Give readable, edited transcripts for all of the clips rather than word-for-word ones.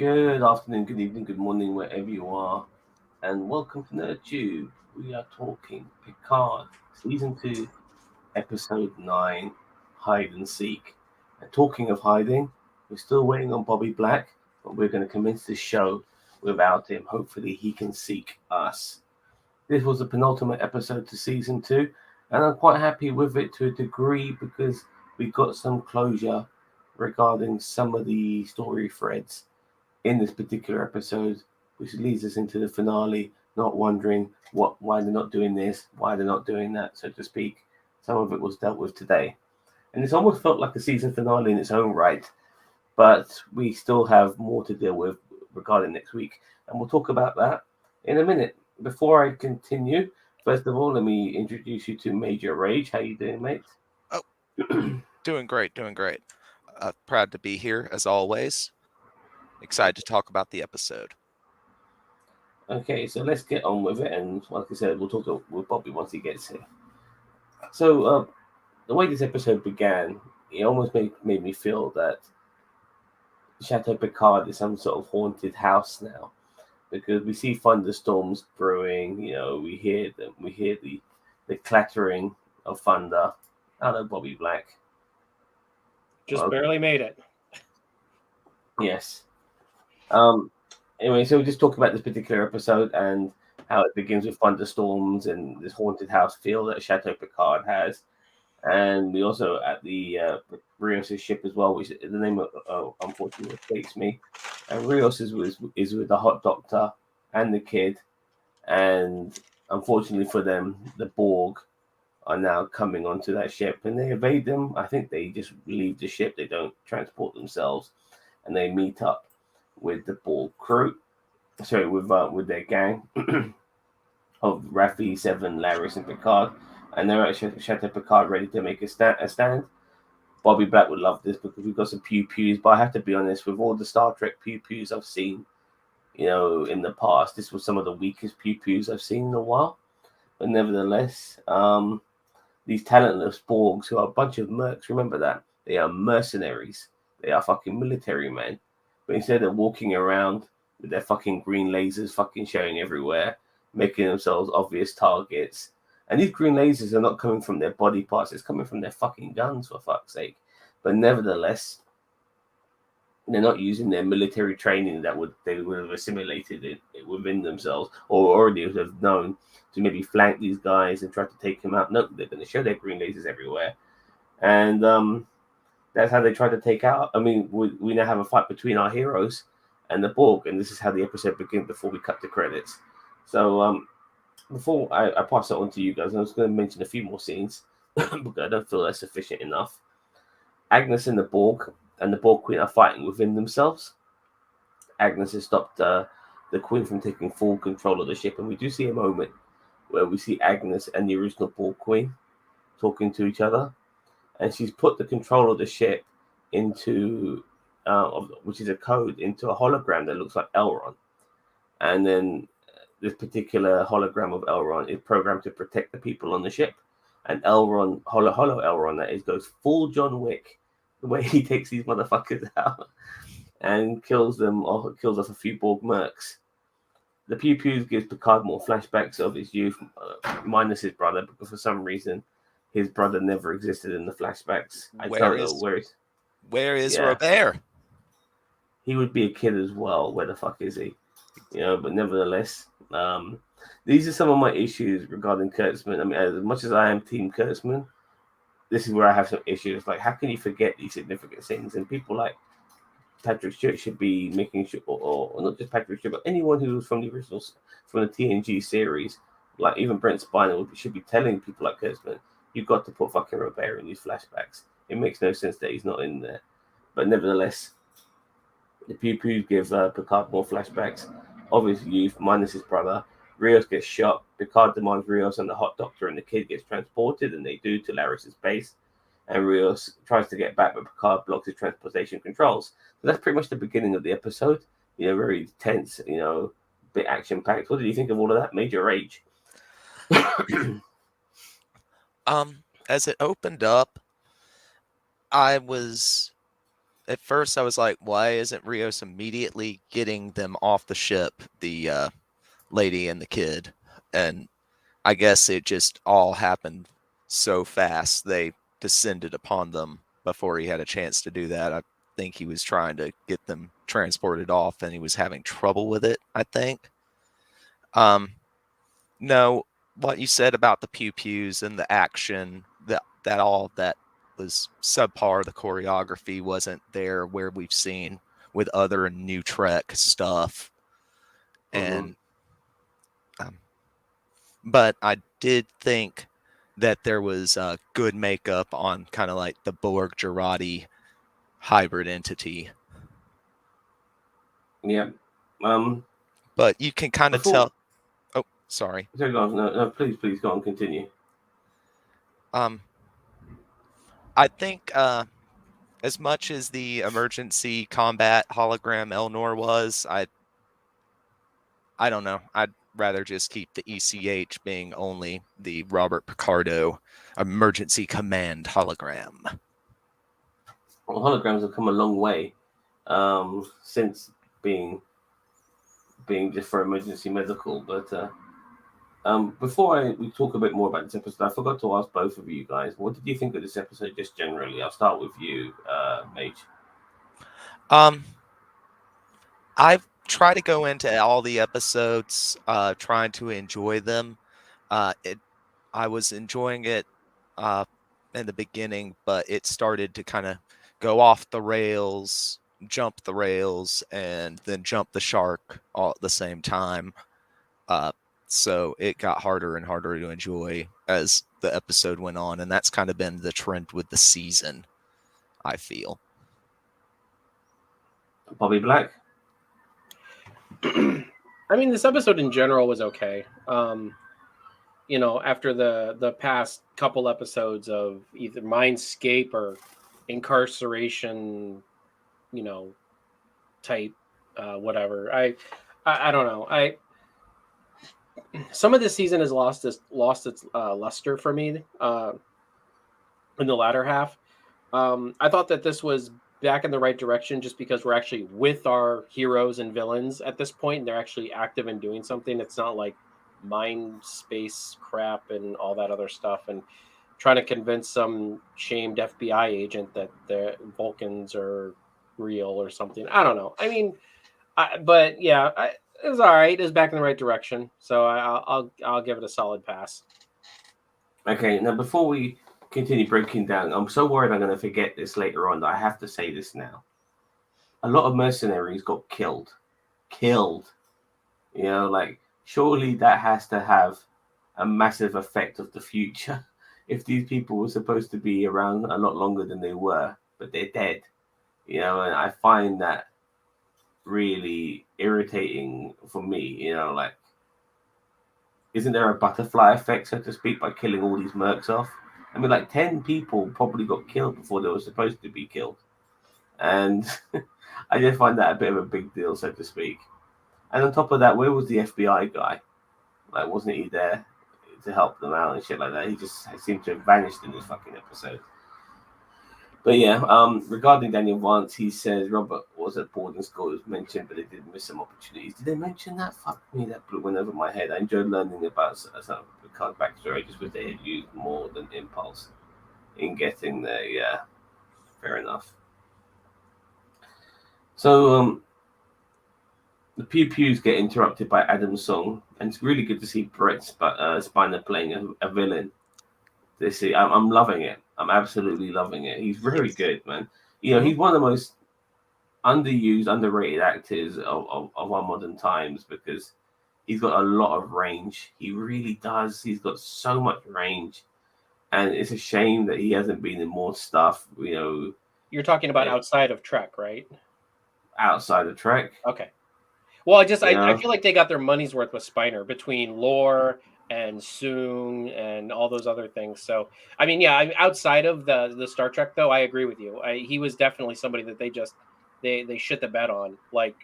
Good afternoon, good evening, good morning, wherever you are, and welcome to NerdTube. We are talking Picard, Season 2, Episode 9, Hide and Seek. And talking of hiding, we're still waiting on Bobby Black, but we're going to commence this show without him. Hopefully, he can seek us. This was the penultimate episode to Season 2, and I'm quite happy with it to a degree because we got some closure regarding some of the story threads in this particular episode, which leads us into the finale, not wondering why they're not doing this, why they're not doing that, so to speak. Some of it was dealt with today. And it's almost felt like a season finale in its own right, but we still have more to deal with regarding next week. And we'll talk about that in a minute. Before I continue, first of all, let me introduce you to Major Rage. How you doing, mate? Oh, doing great. Proud to be here, as always. Excited to talk about the episode. Okay, so let's get on with it. And like I said, we'll talk with Bobby once he gets here. So, the way this episode began, it almost made me feel that Chateau Picard is some sort of haunted house now, because we see thunderstorms brewing. We hear them. We hear the clattering of thunder. Hello, Bobby Black. Just barely made it. Yes. Anyway, so we just talk about this particular episode and how it begins with thunderstorms and this haunted house feel that Chateau Picard has. And we also at the Rios' ship as well, which the name of unfortunately escapes me. And Rios is with the hot doctor and the kid, and unfortunately for them, the Borg are now coming onto that ship, and they evade them. I think they just leave the ship; they don't transport themselves, and they meet up with the Borg crew. Sorry, with their gang of Raffi, Seven, Laris, and Picard. And they're at Chateau Picard ready to make a stand. Bobby Black would love this because we've got some pew-pews, but I have to be honest, with all the Star Trek pew-pews I've seen, in the past, this was some of the weakest pew-pews I've seen in a while. But nevertheless, these talentless Borgs, who are a bunch of mercs, remember that. They are mercenaries. They are fucking military men. But instead of walking around with their fucking green lasers fucking showing everywhere, making themselves obvious targets, and these green lasers are not coming from their body parts, it's coming from their fucking guns, for fuck's sake. But nevertheless, they're not using their military training that they would have assimilated it within themselves, or already would have known to maybe flank these guys and try to take them out. No, they're going to show their green lasers everywhere. And that's how they try to take out. I mean, we now have a fight between our heroes and the Borg, and this is how the episode begins before we cut the credits. So, before I pass it on to you guys, I was going to mention a few more scenes because I don't feel that's sufficient enough. Agnes and the Borg Queen are fighting within themselves. Agnes has stopped the Queen from taking full control of the ship, and we do see a moment where we see Agnes and the original Borg Queen talking to each other, and she's put the control of the ship into, which is a code, into a hologram that looks like Elrond, and then this particular hologram of Elrond is programmed to protect the people on the ship. And Elrond, hollow Elrond, that is, goes full John Wick, the way he takes these motherfuckers out and kills them, or kills off a few Borg mercs. The Pew Pews gives Picard more flashbacks of his youth, minus his brother, because for some reason his brother never existed in the flashbacks. I don't know where is Robert? He would be a kid as well. Where the fuck is he? But nevertheless, these are some of my issues regarding Kurtzman. I mean, as much as I am Team Kurtzman, this is where I have some issues. Like, how can you forget these significant things? And people like Patrick Stewart should be making sure, or not just Patrick Stewart, but anyone who was from the originals, from the TNG series, like even Brent Spiner, should be telling people like Kurtzman, you've got to put fucking Robert in these flashbacks. It makes no sense that he's not in there. But nevertheless, the Pew Pews give Picard more flashbacks of his youth, minus his brother. Rios gets shot. Picard demands Rios and the hot doctor and the kid gets transported, and they do, to Laris' base. And Rios tries to get back, but Picard blocks his transportation controls. So that's pretty much the beginning of the episode. Very tense, bit action-packed. What did you think of all of that? Major Rage. As it opened up, I was at first I was like, why isn't Rios immediately getting them off the ship, the lady and the kid? And I guess it just all happened so fast. They descended upon them before he had a chance to do that. I think he was trying to get them transported off and he was having trouble with it, I think. No, what you said about the pew pews and the action, that all that was subpar. The choreography wasn't there where we've seen with other new Trek stuff. And but I did think that there was good makeup on kind of like the Borg Girardi hybrid entity. Yeah. But you can kind of tell. Oh, sorry. No, please go on, continue. I think as much as the emergency combat hologram Elnor was, I don't know. I'd rather just keep the ECH being only the Robert Picardo emergency command hologram. Well, holograms have come a long way since being just for emergency medical. But before we talk a bit more about this episode, I forgot to ask both of you guys, what did you think of this episode just generally? I'll start with you, Mage. I've tried to go into all the episodes, trying to enjoy them. I was enjoying it in the beginning, but it started to kind of go off the rails, jump the rails, and then jump the shark all at the same time. So it got harder and harder to enjoy as the episode went on, and that's kind of been the trend with the season, I feel. Bobby Black? I mean, this episode in general was okay. You know, after the past couple episodes of either Mindscape or incarceration, you know, type whatever. I don't know. Some of this season has lost its luster for me in the latter half. I thought that this was back in the right direction just because we're actually with our heroes and villains at this point, and they're actually active and doing something. It's not like mind space crap and all that other stuff and trying to convince some shamed FBI agent that the Vulcans are real or something. I don't know. I mean, but yeah, it was all right. It was back in the right direction, so I'll give it a solid pass. Okay, now before we continue breaking down, I'm so worried I'm going to forget this later on that I have to say this now. A lot of mercenaries got killed. You know, like, surely that has to have a massive effect of the future. If these people were supposed to be around a lot longer than they were, but they're dead. You know, and I find that really irritating for me. You know, like, isn't there a butterfly effect, so to speak, by killing all these mercs off? I mean, like 10 people probably got killed before they were supposed to be killed. And I just find that a bit of a big deal, so to speak. And on top of that, where was the FBI guy? Like, wasn't he there to help them out and shit like that? He just seemed to have vanished in this fucking episode. But yeah, regarding Daniel Vance, he says Robert was at boarding school. It was mentioned, but they did miss some opportunities. Did they mention that? Fuck me, that went over my head. I enjoyed learning about some of Picard backstory just because they had used more than impulse in getting there. Yeah, fair enough. So the pew pews get interrupted by Adam's song, and it's really good to see Brett Spiner playing a villain. I'm loving it. I'm absolutely loving it. He's very good, man. You know, he's one of the most underused, underrated actors of our modern times because he's got a lot of range. He really does. He's got so much range. And it's a shame that he hasn't been in more stuff, you know. You're talking about outside of Trek, right? Outside of Trek. Okay. Well, I feel like they got their money's worth with Spiner between Lore and Soong and all those other things. So, I mean, yeah, outside of the Star Trek, though, I agree with you. He was definitely somebody that they shit the bed on. Like,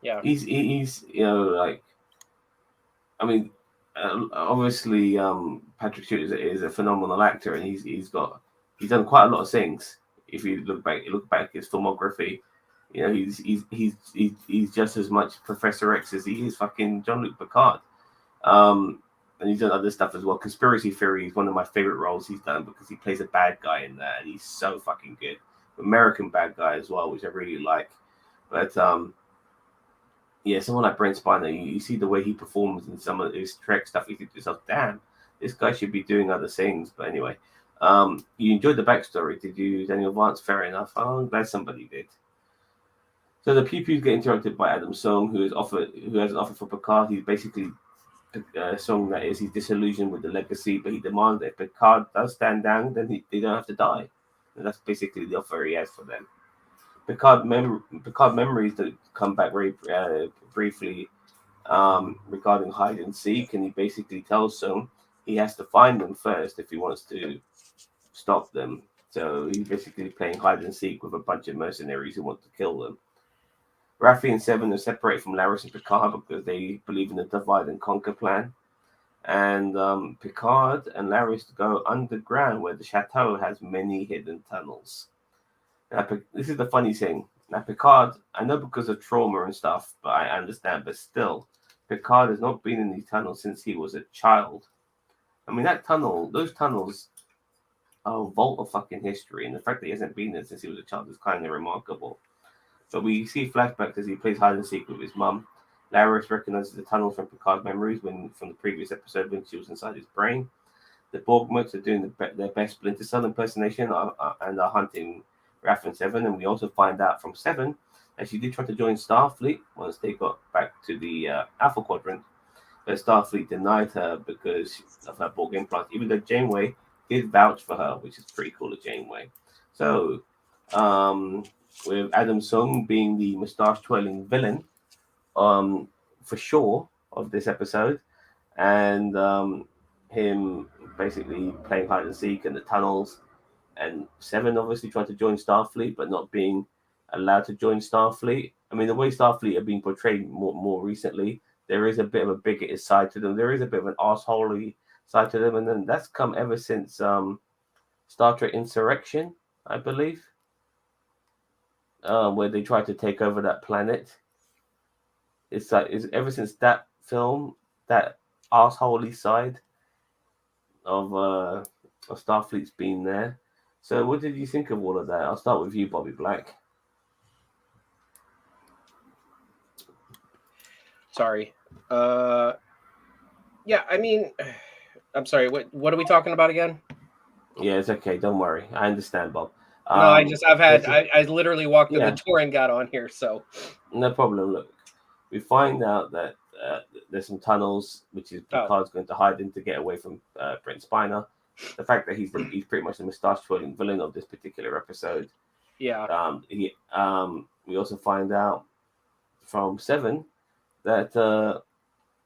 yeah, he's you know, like, I mean, obviously Patrick Stewart is a phenomenal actor, and he's done quite a lot of things. If you look back his filmography, you know, he's just as much Professor X as he is fucking Jean-Luc Picard. And he's done other stuff as well. Conspiracy Theory is one of my favorite roles he's done because he plays a bad guy in that, and he's so fucking good. American bad guy as well, which I really like. But yeah, someone like Brent Spiner, you see the way he performs in some of his Trek stuff. You think to yourself, damn, this guy should be doing other things. But anyway, you enjoyed the backstory, did you, Daniel Vance? Fair enough. I'm glad somebody did. So the Pew-Pews get interrupted by Adam Song, who has an offer for Picard. He's basically Song, that is, he's disillusioned with the legacy, but he demands that if Picard does stand down, then they don't have to die. And that's basically the offer he has for them. Picard memories that come back very briefly regarding hide and seek, and he basically tells Song he has to find them first if he wants to stop them. So he's basically playing hide and seek with a bunch of mercenaries who want to kill them. Raffi and Seven are separated from Laris and Picard because they believe in the divide and conquer plan. And Picard and Laris go underground where the chateau has many hidden tunnels. Now, this is the funny thing. Now, Picard, I know because of trauma and stuff, but I understand. But still, Picard has not been in these tunnels since he was a child. I mean, those tunnels are a vault of fucking history. And the fact that he hasn't been there since he was a child is kind of remarkable. So we see flashbacks as he plays hide and seek with his mum. Laris recognizes the tunnels from Picard's memories from the previous episode when she was inside his brain. The Borgmuts are doing their best Splinter Cell impersonation and are hunting Raph and Seven. And we also find out from Seven that she did try to join Starfleet once they got back to the Alpha Quadrant. But Starfleet denied her because of her Borg implants, even though Janeway did vouch for her, which is pretty cool of Janeway. So, with Adam Song being the mustache-twirling villain, for sure, of this episode, and him basically playing hide and seek in the tunnels, and Seven obviously trying to join Starfleet but not being allowed to join Starfleet. I mean, the way Starfleet are being portrayed more recently, there is a bit of a bigoted side to them. There is a bit of an assholey side to them, and then that's come ever since Star Trek Insurrection, I believe. Where they tried to take over that planet. It's ever since that film, that assholey side of Starfleet's been there. So what did you think of all of that? I'll start with you, Bobby Black. Sorry. Yeah, I mean, I'm sorry. What are we talking about again? Yeah, it's okay. Don't worry. I understand, Bob. No, I literally walked in the door and got on here, so. No problem. Look, we find out that there's some tunnels, which is Picard's going to hide in to get away from Brent Spiner. The fact that he's pretty much the mustache-twirling villain of this particular episode. Yeah. We also find out from Seven that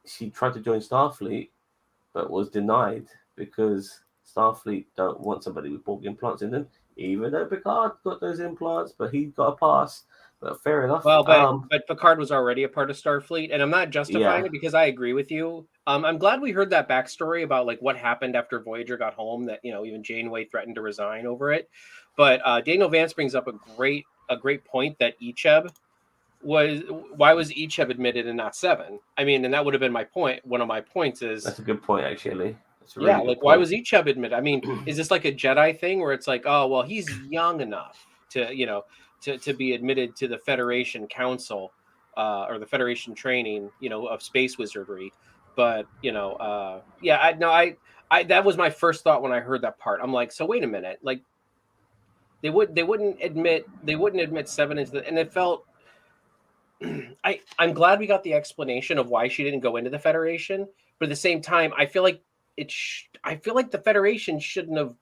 she tried to join Starfleet, but was denied because Starfleet don't want somebody with Borg implants in them. Even though Picard got those implants, but he got a pass. But fair enough. Well, but Picard was already a part of Starfleet, and I'm not justifying it because I agree with you. I'm glad we heard that backstory about like what happened after Voyager got home. That even Janeway threatened to resign over it. But Daniel Vance brings up a great point that Icheb why was Icheb admitted and not Seven? I mean, and that would have been my point. One of my points is that's a good point actually. Really why was Icheb admitted? I mean, is this like a Jedi thing where it's like, oh well, he's young enough to to be admitted to the Federation Council or the Federation training, of space wizardry. But that was my first thought when I heard that part. I'm like, so wait a minute, like they wouldn't admit Seven into and it felt. I'm glad we got the explanation of why she didn't go into the Federation, but at the same time, I feel like the Federation shouldn't have,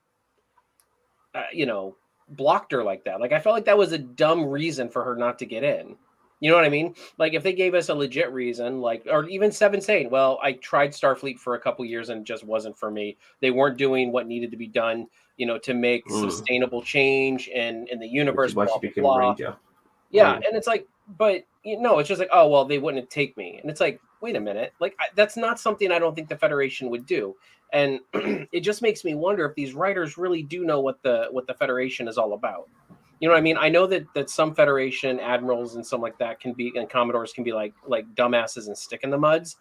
blocked her like that. Like, I felt like that was a dumb reason for her not to get in. You know what I mean? Like, if they gave us a legit reason, like, or even Seven saying, well, I tried Starfleet for a couple years and it just wasn't for me. They weren't doing what needed to be done, to make sustainable change in the universe. Which is why she became a Ranger. Yeah, and it's like, but it's just like, oh well, they wouldn't take me, and it's like, wait a minute, like that's not something I don't think the Federation would do, and it just makes me wonder if these writers really do know what the Federation is all about. You know what I mean? I know that some Federation admirals and some like that can be, and commodores can be like dumbasses and stick in the muds.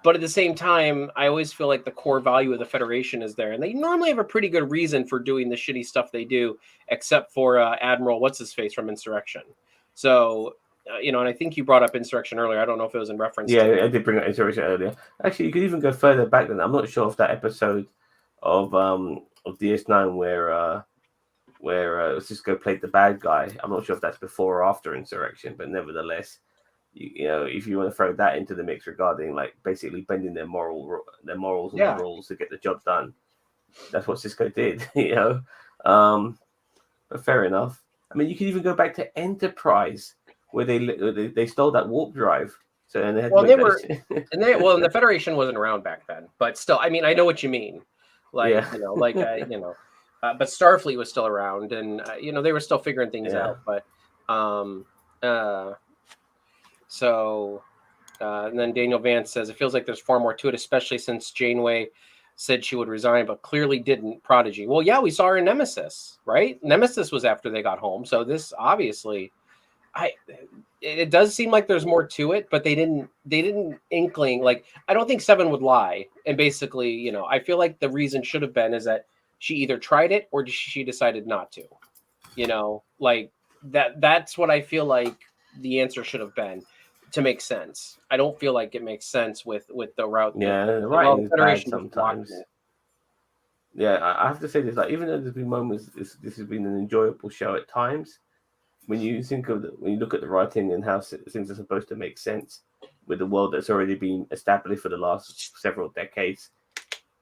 But at the same time, I always feel like the core value of the Federation is there, and they normally have a pretty good reason for doing the shitty stuff they do, except for Admiral what's his face from Insurrection. So, and I think you brought up Insurrection earlier. I don't know if it was in reference. Yeah, to I did bring up Insurrection earlier. Actually, you could even go further back than that. I'm not sure if that episode of DS9 where Cisco played the bad guy. I'm not sure if that's before or after Insurrection, but nevertheless, you know, if you want to throw that into the mix regarding like basically bending their morals and their rules to get the job done, that's what Cisco did. But fair enough. I mean, you can even go back to Enterprise where they stole that warp drive. So and they had well, to they make were, that and the Federation wasn't around back then, but still, I mean, I know what you mean. Like, Yeah. but Starfleet was still around, and they were still figuring things Yeah. out. But and then Daniel Vance says it feels like there's far more to it, especially since Janeway said she would resign, but clearly didn't. Prodigy. Well, yeah, we saw her in Nemesis, right? Nemesis was after they got home, so this obviously, it does seem like there's more to it, but they didn't inkling. Like, I don't think Seven would lie, and basically, I feel like the reason should have been is that she either tried it or she decided not to. Like that's what I feel like the answer should have been to make sense. I don't feel like it makes sense with the route. Yeah, the writing is bad sometimes. It. Yeah, I have to say this. Like, even though there's been moments, this has been an enjoyable show at times. When you look at the writing and how things are supposed to make sense with the world that's already been established for the last several decades,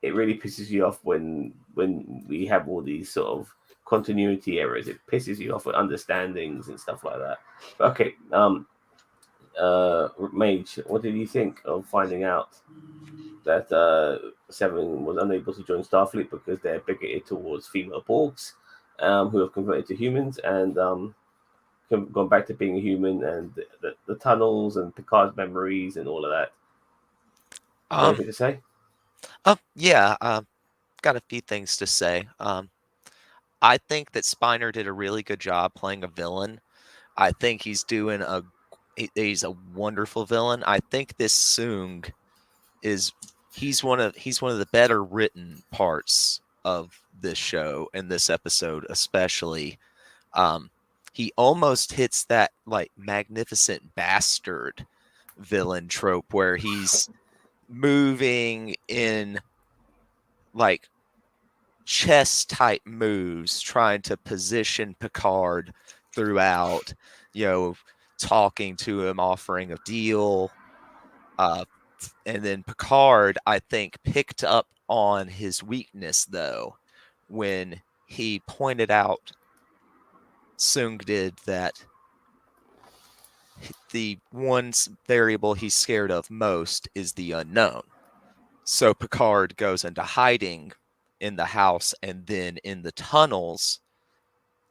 it really pisses you off when we have all these sort of continuity errors. It pisses you off with understandings and stuff like that. But okay, Mage, what did you think of finding out that Seven was unable to join Starfleet because they're bigoted towards female Borgs, who have converted to humans and gone back to being a human, and the tunnels and Picard's memories and all of that? Anything to say? Yeah, got a few things to say. I think that Spiner did a really good job playing a villain. I think he's he's a wonderful villain. I think this Soong he's one of the better written parts of this show and this episode especially. He almost hits that like magnificent bastard villain trope where he's moving in like chess type moves, trying to position Picard throughout, talking to him, offering a deal. And then Picard, I think, picked up on his weakness, though, when he pointed out, Soong did, that the one variable he's scared of most is the unknown. So Picard goes into hiding in the house and then in the tunnels,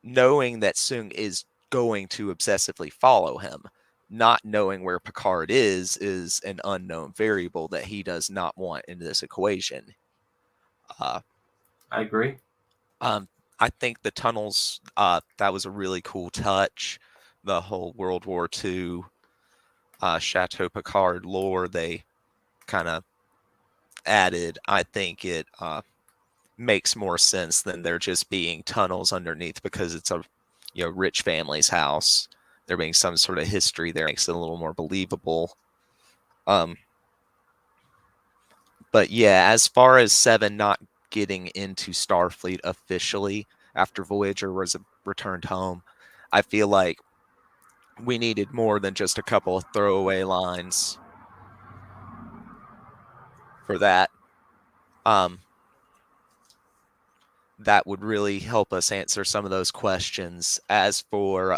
knowing that Soong is going to obsessively follow him. Not knowing where Picard is an unknown variable that he does not want in this equation. I agree. I think the tunnels, that was a really cool touch. The whole World War II Chateau Picard lore they kind of added. I think it makes more sense than there just being tunnels underneath because it's a rich family's house. There being some sort of history there makes it a little more believable. But yeah, as far as Seven not getting into Starfleet officially after Voyager was returned home, I feel like we needed more than just a couple of throwaway lines for that. That would really help us answer some of those questions. As for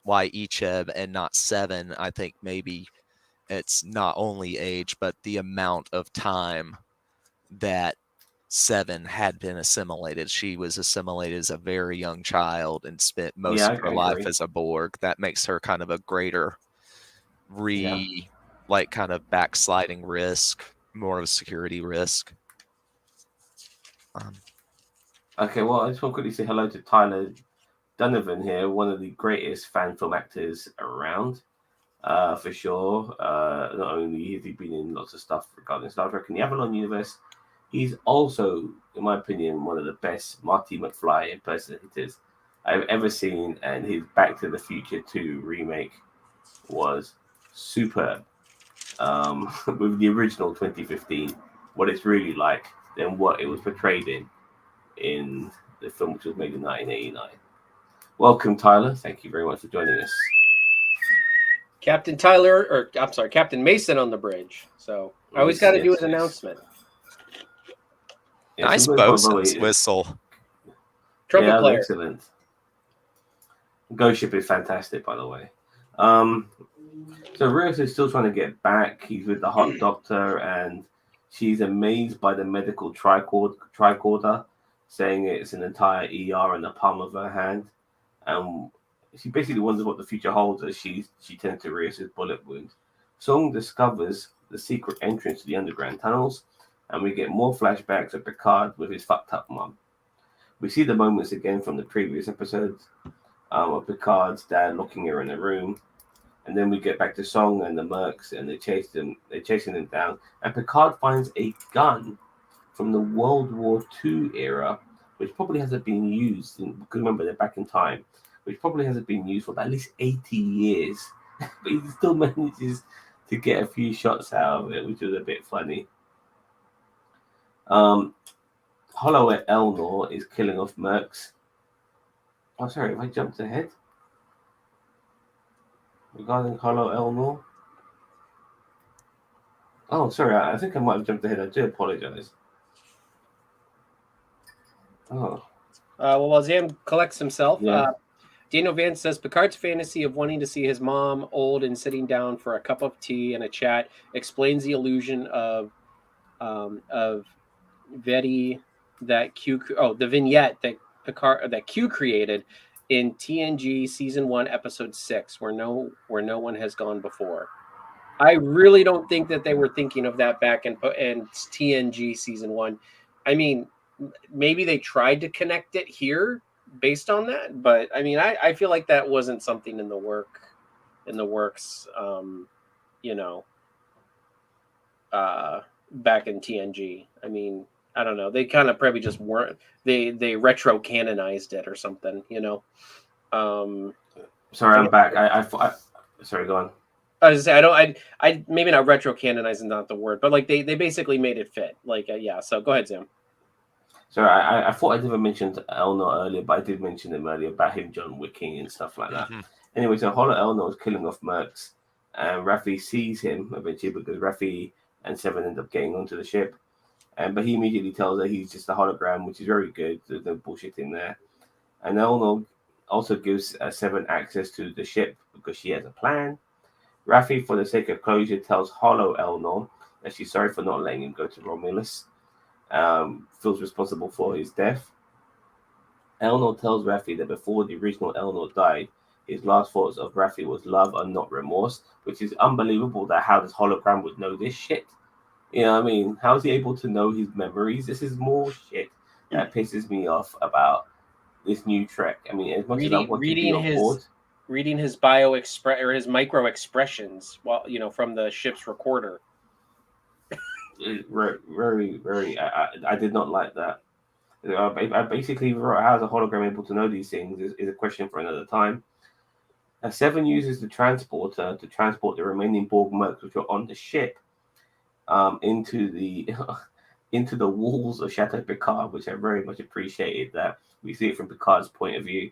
why Icheb and not Seven, I think maybe it's not only age, but the amount of time that Seven had been assimilated. She was assimilated as a very young child and spent most of her life as a Borg. That makes her kind of a greater kind of backsliding risk, more of a security risk. Okay, well, I just want to quickly say hello to Tyler Donovan here, one of the greatest fan film actors around, for sure. Not only has he been in lots of stuff regarding Star Trek and the Avalon universe, he's also, in my opinion, one of the best Marty McFly impersonators I've ever seen. And his Back to the Future 2 remake was superb. With the original 2015, what it's really like than what it was portrayed in the film, which was made in 1989. Welcome, Tyler. Thank you very much for joining us. Captain Tyler, or I'm sorry, Captain Mason on the bridge. So I always got to do his announcement. Nice bosun's whistle. Trumpet player. Excellent. Ghost Ship is fantastic, by the way. So Rios is still trying to get back. He's with the hot doctor, and she's amazed by the medical tricorder, saying it's an entire ER in the palm of her hand. And she basically wonders what the future holds as she tends to Rios' bullet wound. Song discovers the secret entrance to the underground tunnels, and we get more flashbacks of Picard with his fucked up mum. We see the moments again from the previous episodes of Picard's dad locking her in a room. And then we get back to Song and the Mercs, and they're chasing them down. And Picard finds a gun from the World War II era, which probably hasn't been used. Because remember, they're back in time, which probably hasn't been used for at least 80 years. But he still manages to get a few shots out of it, which was a bit funny. Hollow Elnor is killing off Mercs. Oh, sorry, have I jumped ahead? Regarding Hollow Elnor? Oh, sorry, I think I might have jumped ahead. I do apologize. Oh. While Zam collects himself, Yeah. Daniel Vance says Picard's fantasy of wanting to see his mom old and sitting down for a cup of tea and a chat explains the illusion of Vedi that the vignette that Q created in TNG season 1 episode 6 where no one has gone before. I really don't think that they were thinking of that back in TNG season 1. I mean, maybe they tried to connect it here based on that, but I mean, I feel like that wasn't something in the works, back in TNG. I mean, I don't know. They kind of probably just weren't. They retro canonized it or something, Sorry, I'm back. I sorry, go on. I was say I maybe not retro canonizing, not the word, but like they basically made it fit. Like yeah. So go ahead, Sam. Sorry, I thought I never mentioned Elnor earlier, but I did mention him earlier about him John Wicking and stuff like that. Mm-hmm. Anyway, so Hollow Elnor is killing off Mercs, and Raffi sees him eventually because Raffi and Seven end up getting onto the ship. But he immediately tells her he's just a hologram, which is very good. There's no bullshit in there. And Elnor also gives Seven access to the ship because she has a plan. Raffi, for the sake of closure, tells Hollow Elnor that she's sorry for not letting him go to Romulus. Feels responsible for his death. Elnor tells Raffi that before the original Elnor died, his last thoughts of Raffi was love and not remorse, which is unbelievable that how this hologram would know this shit. You know what I mean? How is he able to know his memories? This is more shit that pisses me off about this new Trek. I mean, as much as I want to be on board, reading his his micro expressions while from the ship's recorder. Very, very. I did not like that. I basically wrote how is a hologram able to know these things is a question for another time. Seven uses the transporter to transport the remaining Borg mercs which are on the ship into the walls of Chateau Picard, which I very much appreciated that we see it from Picard's point of view.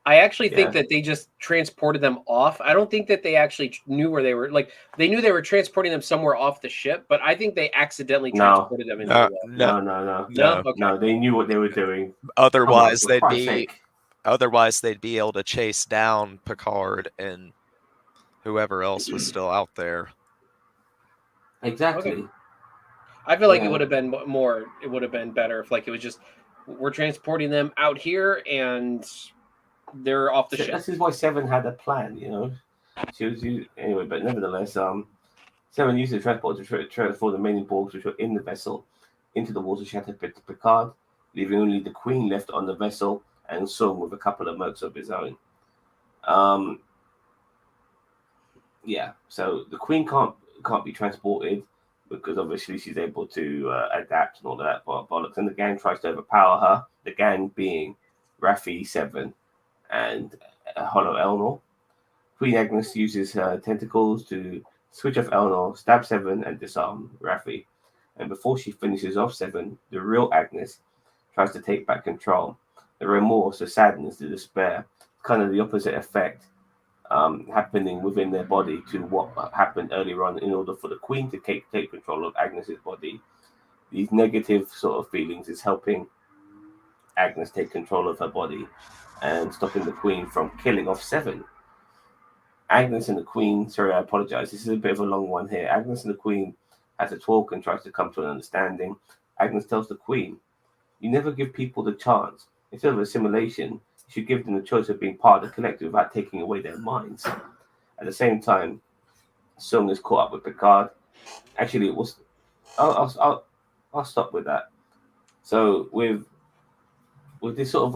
I actually think that they just transported them off. I don't think that they actually knew where they were. Like they knew they were transporting them somewhere off the ship, but I think they accidentally transported them into the wall. No. They knew what they were doing. Otherwise, they'd be able to chase down Picard and whoever else was still out there. Exactly. Okay. I feel like it would have been more. It would have been better if like it was just we're transporting them out here and they're off the ship. This is why Seven had a plan, She was anyway, but nevertheless, Seven used the transport to transport the remaining Borgs which were in the vessel into the walls of Chateau Picard, leaving only the Queen left on the vessel and Sung with a couple of mercs of his own. Yeah, so the queen can't be transported because obviously she's able to adapt and all of that bollocks. And the gang tries to overpower her. The gang being Raffi, Seven, and Hollow Elnor. Queen Agnes uses her tentacles to switch off Elnor, stab Seven, and disarm Raffi. And before she finishes off Seven, the real Agnes tries to take back control. The remorse, the sadness, the despair, kind of the opposite effect happening within their body to what happened earlier on in order for the queen to take control of Agnes's body. These negative sort of feelings is helping Agnes take control of her body and stopping the queen from killing off Seven. Agnes and the queen, sorry, I apologize. This is a bit of a long one here. Agnes and the queen has a talk and tries to come to an understanding. Agnes tells the queen, "You never give people the chance. Instead of assimilation, you should give them the choice of being part of the collective without taking away their minds." At the same time, Sung is caught up with Picard. Actually, it was. I'll stop with that. So with this sort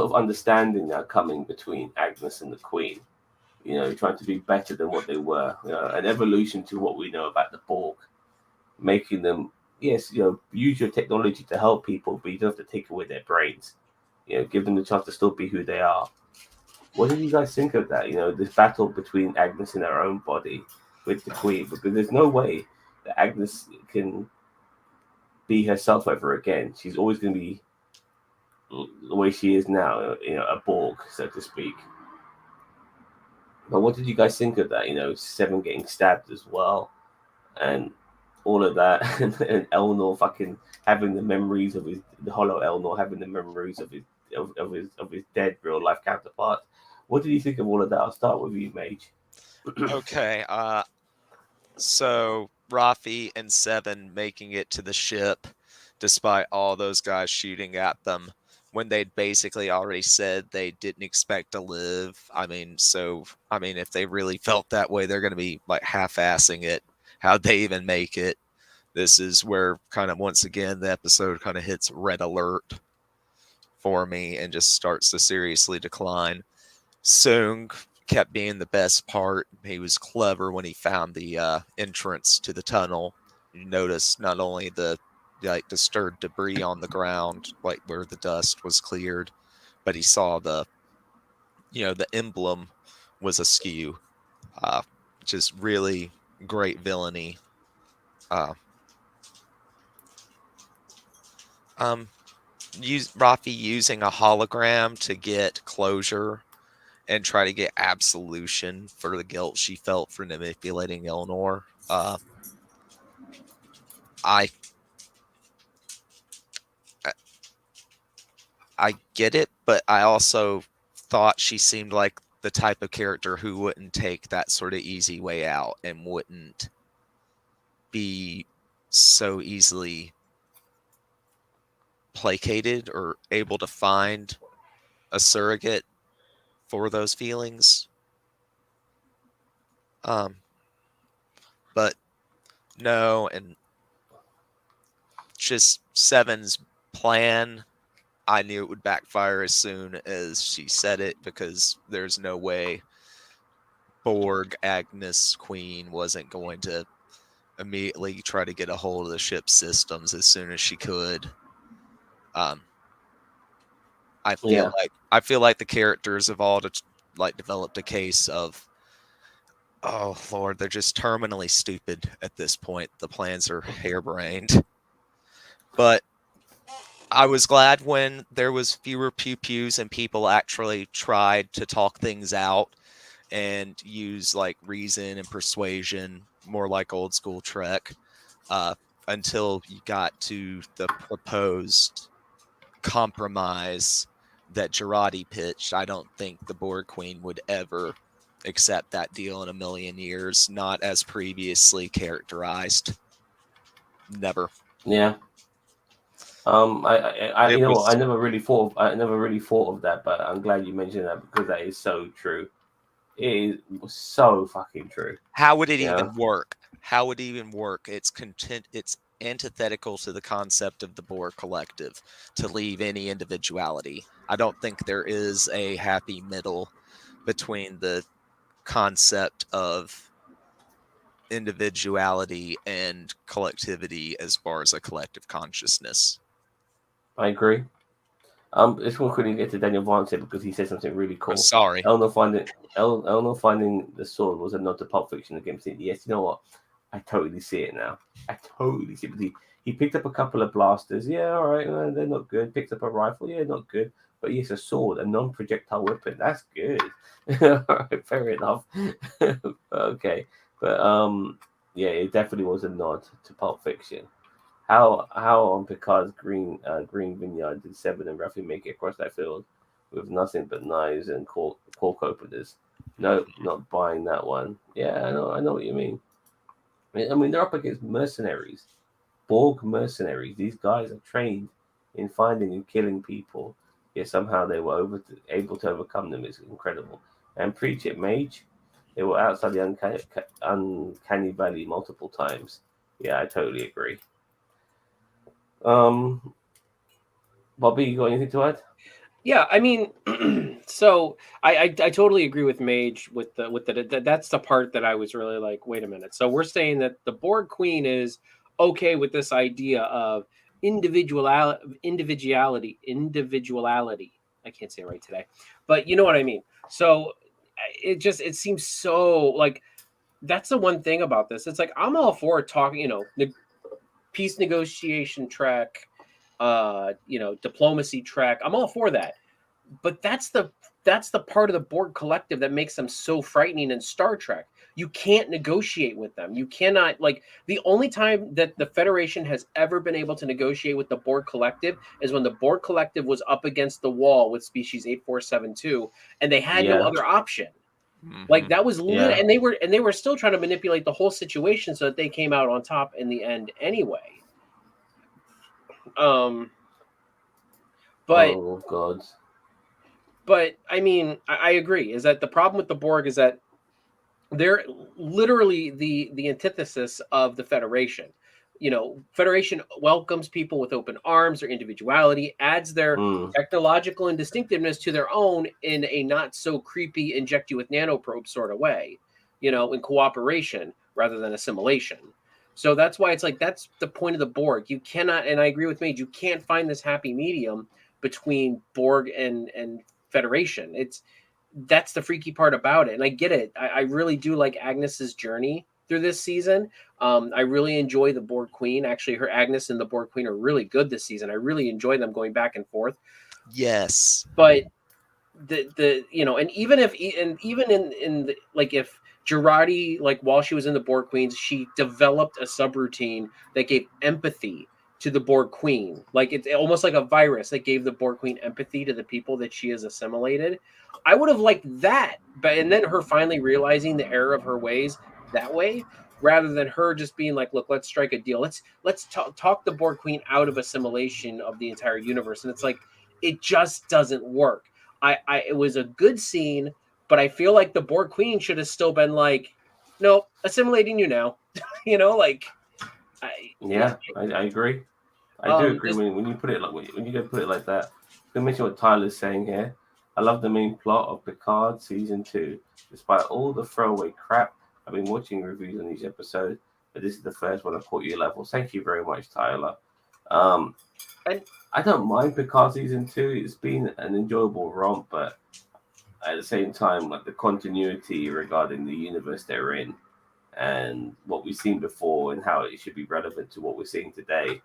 of understanding now coming between Agnes and the Queen, trying to be better than what they were, an evolution to what we know about the Borg, making them, yes, use your technology to help people, but you don't have to take away their brains. Give them the chance to still be who they are. What did you guys think of that? This battle between Agnes and her own body with the Queen, because there's no way that Agnes can be herself ever again. She's always going to be the way she is now, a Borg, so to speak. But what did you guys think of that? Seven getting stabbed as well, and all of that, and Elnor fucking having the memories of the Hollow Elnor having the memories of his dead real life counterpart. What did you think of all of that? I'll start with you, Mage. Okay, so Raffi and Seven making it to the ship, despite all those guys shooting at them, when they'd basically already said they didn't expect to live. If they really felt that way, they're going to be like half-assing it. How'd they even make it? This is where kind of once again the episode kind of hits red alert for me and just starts to seriously decline. Sung kept being the best part. He was clever when he found the entrance to the tunnel. You notice not only the disturbed debris on the ground, like where the dust was cleared, but he saw the emblem was askew. Just really great villainy. Raffi using a hologram to get closure and try to get absolution for the guilt she felt for manipulating Elnor. I get it, but I also thought she seemed like the type of character who wouldn't take that sort of easy way out and wouldn't be so easily placated or able to find a surrogate for those feelings. But no, and just Seven's plan, I knew it would backfire as soon as she said it, because there's no way Borg Agnes Queen wasn't going to immediately try to get a hold of the ship's systems as soon as she could. I feel like the characters have all developed a case of, oh Lord, they're just terminally stupid at this point. The plans are harebrained. But I was glad when there was fewer pew-pews and people actually tried to talk things out and use like reason and persuasion, more like old school Trek, until you got to the proposed compromise that Girardi pitched. I don't think the Borg Queen would ever accept that deal in a million years, not as previously characterized. Never. Yeah. I never really thought of that, but I'm glad you mentioned that, because that is so true. It is so fucking true. How would it even work? How would it even work? It's antithetical to the concept of the Borg collective to leave any individuality. I don't think there is a happy middle between the concept of individuality and collectivity as far as a collective consciousness. I agree. This one couldn't get to Daniel Vance here because he said something really cool. Sorry. Eleanor finding the sword was a nod to Pulp Fiction. The game said, yes, you know what? I totally see it now. I totally see it. But he picked up a couple of blasters. Yeah, all right, they're not good. Picked up a rifle. Yeah, not good. But yes, a sword, a non-projectile weapon. That's good. All right, fair enough. Okay, but yeah, it definitely was a nod to Pulp Fiction. How on Picard's green vineyard did Seven and Ruffy make it across that field with nothing but knives and cork openers? No, not buying that one. Yeah, I know what you mean. I mean, they're up against mercenaries, Borg mercenaries. These guys are trained in finding and killing people. Yet somehow they were able to overcome them. It's incredible. And preach it, Mage. They were outside the uncanny valley multiple times. Yeah, I totally agree. Bobby, you got anything to add? Yeah, I mean, so I totally agree with Mage with the that's the part that I was really like, wait a minute. So we're saying that the Borg Queen is okay with this idea of individuality. I can't say it right today, but you know what I mean. So it seems so like that's the one thing about this. It's like I'm all for talking, peace negotiation track, diplomacy track. I'm all for that. But that's the part of the Borg collective that makes them so frightening in Star Trek. You can't negotiate with them. You cannot, like, the only time that the Federation has ever been able to negotiate with the Borg collective is when the Borg collective was up against the wall with species 8472 and they had no other option. Like that was and they were still trying to manipulate the whole situation so that they came out on top in the end anyway. But oh god. But I mean, I agree. Is that the problem with the Borg is that they're literally the antithesis of the Federation. Federation welcomes people with open arms, their individuality, adds their technological and distinctiveness to their own in a not so creepy inject you with nanoprobe sort of way, in cooperation rather than assimilation. So that's why it's like that's the point of the Borg. You cannot, and I agree with Mage, you can't find this happy medium between Borg and Federation. That's the freaky part about it, and I get it. I really do like Agnes's journey through this season. I really enjoy the Borg Queen. Actually, her Agnes and the Borg Queen are really good this season. I really enjoy them going back and forth. Yes, but and even in the, like if Girardi, like while she was in the Borg Queens, she developed a subroutine that gave empathy to the Borg Queen. Like it's almost like a virus that gave the Borg Queen empathy to the people that she has assimilated. I would have liked that, and then her finally realizing the error of her ways that way, rather than her just being like, look, let's strike a deal. Let's talk the Borg Queen out of assimilation of the entire universe. And it's like, it just doesn't work. It was a good scene, but I feel like the Borg Queen should have still been like, no, assimilating you now. I agree. I do agree when you put it when you go put it like that. To mention what Tyler's saying here, I love the main plot of Picard season 2. Despite all the throwaway crap, I've been watching reviews on each episode, but this is the first one I've caught you level. Thank you very much, Tyler. And I don't mind Picard season 2. It's been an enjoyable romp, but at the same time, like the continuity regarding the universe they're in and what we've seen before and how it should be relevant to what we're seeing today,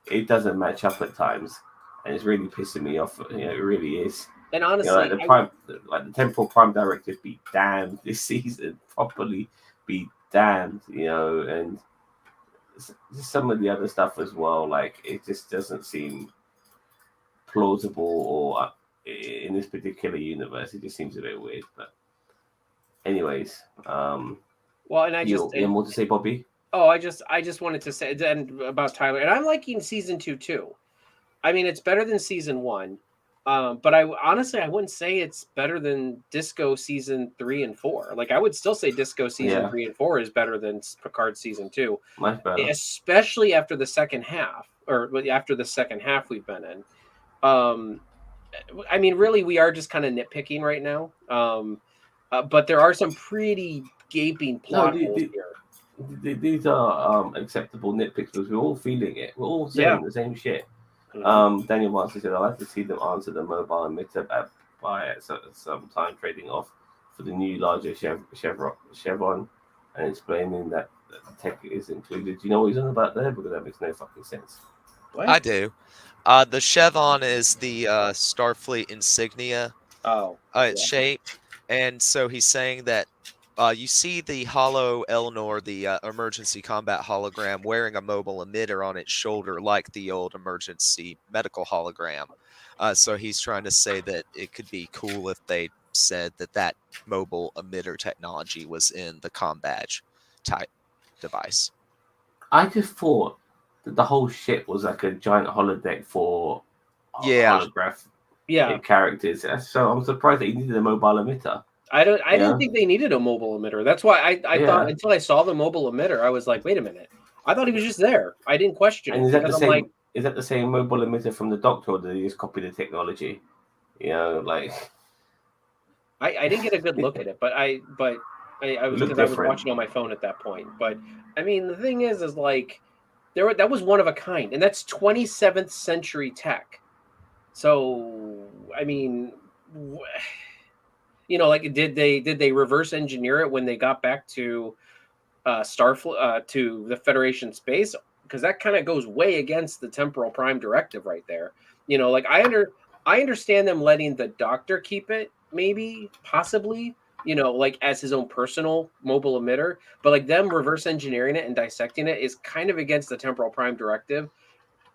it doesn't match up at times, and it's really pissing me off. It really is. And honestly, the temporal prime directive be damned this season, properly be damned, and some of the other stuff as well. Like it just doesn't seem plausible, or in this particular universe, it just seems a bit weird. But anyways, and I you have more to say, Bobby? Oh, I just wanted to say then about Tyler, and I'm liking season 2 too. I mean, it's better than season 1. But I honestly I wouldn't say it's better than Disco season 3 and 4. Like I would still say Disco season 3 and 4 is better than Picard season 2, Much better. especially after the second half, or after the second half we've been in. I mean, really, we are just kind of nitpicking right now. But there are some pretty gaping plot holes here. These are acceptable nitpicks because we're all feeling it. We're all saying the same shit. Daniel Martin said, "I'd like to see them answer the mobile emitter by at some time trading off for the new larger Chevron and explaining that the tech is included." Do you know what he's on about there? Because that makes no fucking sense. What? I do. The chevron is the Starfleet insignia shape, and so he's saying that you see the Holo Eleanor, the emergency combat hologram, wearing a mobile emitter on its shoulder like the old emergency medical hologram. So he's trying to say that it could be cool if they said that mobile emitter technology was in the comm badge type device. I just thought that the whole shit was like a giant holodeck for holograph characters. So I'm surprised that he needed a mobile emitter. I didn't think they needed a mobile emitter. That's why I thought until I saw the mobile emitter, I was like, wait a minute. I thought he was just there. I didn't question it. Is that the same? Is that the same mobile emitter from the Doctor, or did he just copy the technology? You know, like I didn't get a good look at it, but I was because I was watching on my phone at that point. But I mean, the thing is like that was one of a kind, and that's 27th century tech. So I mean, you know, like did they reverse engineer it when they got back to Starfleet to the Federation space? Because that kind of goes way against the temporal prime directive right there. You know, like I understand them letting the Doctor keep it, maybe, possibly, you know, like as his own personal mobile emitter, but like them reverse engineering it and dissecting it is kind of against the temporal prime directive,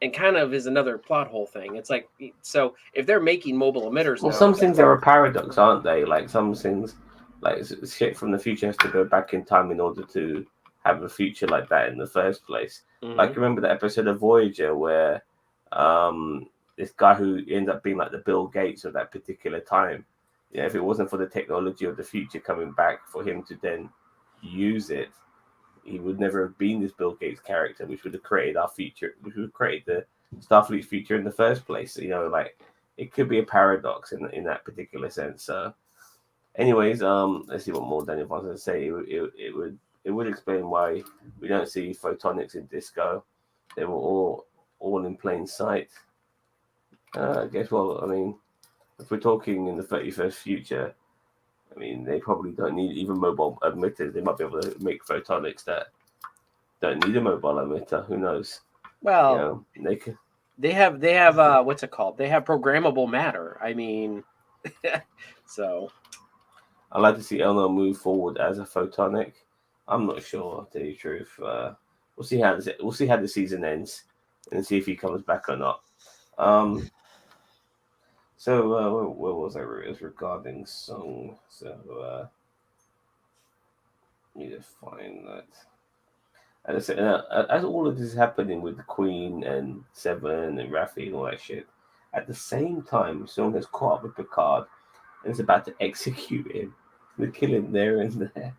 and kind of is another plot hole thing. It's like, so if they're making mobile emitters, well, some things are a paradox, aren't they? Like some things, like shit from the future has to go back in time in order to have a future like that in the first place. Like remember that episode of Voyager where this guy who ended up being like the Bill Gates of that particular time, you know, if it wasn't for the technology of the future coming back for him to then use it, he would never have been this Bill Gates character, which would have created our future, which would have created the Starfleet future in the first place. You know, like it could be a paradox in that particular sense. So, anyways, let's see what more Daniel wants to say. It would explain why we don't see photonics in Disco. They were all in plain sight. I guess. Well, I mean, if we're talking in the 31st future, I mean, they probably don't need even mobile emitters. They might be able to make photonics that don't need a mobile emitter. Who knows? Well, you know, they have what's it called? They have programmable matter. I mean, so I'd like to see Elnor move forward as a photonic. I'm not sure, to tell you the truth. We'll see how the season ends and see if he comes back or not. So where was I? It was regarding song. So let me just find that. As all of this is happening with the Queen and Seven and Raffi and all that shit, at the same time, Song has caught up with Picard and is about to execute him. They kill him there and there.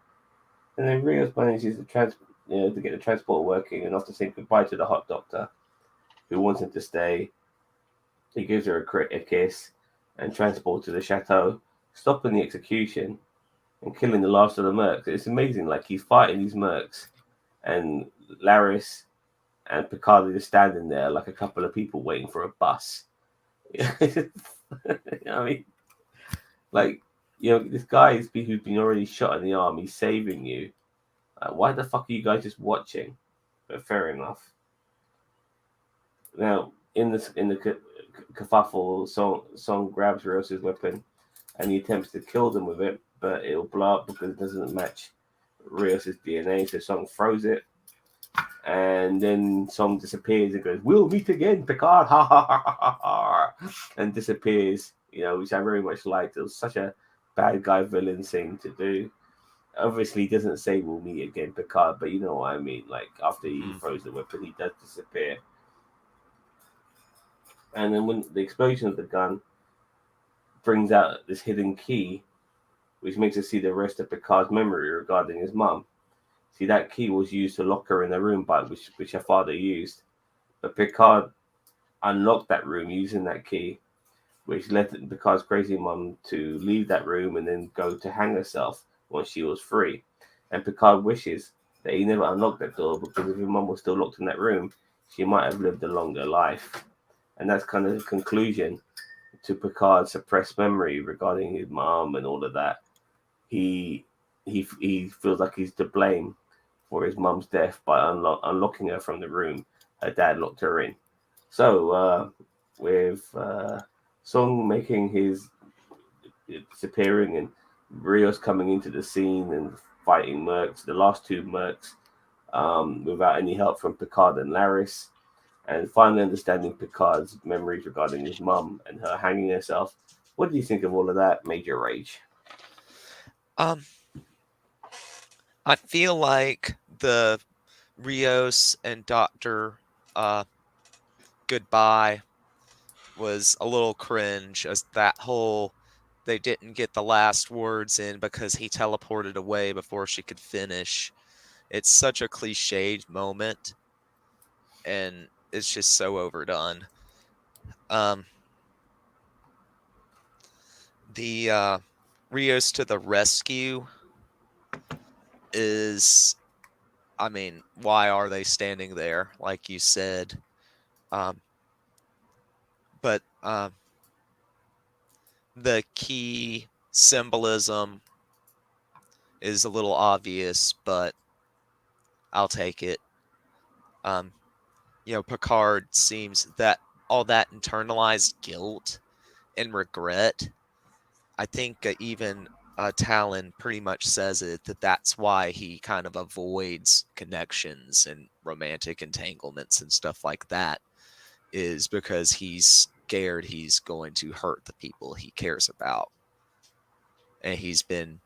And then Rios manages to get the transport working, and after saying goodbye to the hot doctor, who wants him to stay, he gives her a kiss and transport to the chateau, stopping the execution and killing the last of the mercs. It's amazing. Like he's fighting these mercs, and Laris and Picard are just standing there like a couple of people waiting for a bus. I mean, like, you know, this guy who's been already shot in the arm, he's saving you. Why the fuck are you guys just watching? But fair enough. Now, in the kerfuffle, Song grabs Rios' weapon and he attempts to kill them with it, but it'll blow up because it doesn't match Rios' DNA. So Song throws it, and then Song disappears and goes, "We'll meet again, Picard!" Ha ha ha ha ha, and disappears. You know, which I very much liked. It was such a bad guy villain thing to do. Obviously, he doesn't say "we'll meet again, Picard," but you know what I mean. Like after he throws the weapon, he does disappear. And then when the explosion of the gun brings out this hidden key, which makes us see the rest of Picard's memory regarding his mum. See, that key was used to lock her in a room, by which her father used. But Picard unlocked that room using that key, which led Picard's crazy mum to leave that room and then go to hang herself once she was free. And Picard wishes that he never unlocked that door, because if his mum was still locked in that room, she might have lived a longer life. And that's kind of the conclusion to Picard's suppressed memory regarding his mom and all of that. He feels like he's to blame for his mum's death by unlocking her from the room her dad locked her in. So with Song making his disappearing and Rios coming into the scene and fighting mercs, the last two mercs, without any help from Picard and Laris, and finally understanding Picard's memories regarding his mum and her hanging herself. What do you think of all of that, Major Rage? I feel like the Rios and Doctor goodbye was a little cringe, as that whole they didn't get the last words in because he teleported away before she could finish. It's such a cliched moment, and it's just so overdone. The Rios to the rescue is, I mean, why are they standing there, like you said? But the key symbolism is a little obvious, but I'll take it. Picard seems that all that internalized guilt and regret, I think even Talon pretty much says it, that's why he kind of avoids connections and romantic entanglements and stuff like that, is because he's scared he's going to hurt the people he cares about. And he's been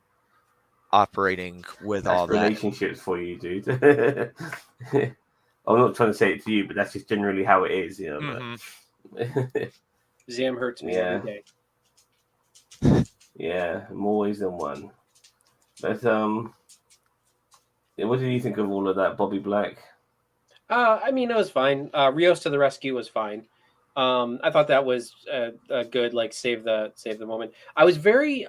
operating with that's all relationships for you, dude. I'm not trying to say it to you, but that's just generally how it is, you know. Mm-hmm. Zam hurts me every day. Yeah, more ways than one. But what did you think of all of that, Bobby Black? I mean, it was fine. Rios to the rescue was fine. I thought that was a good, like, save the moment. I was very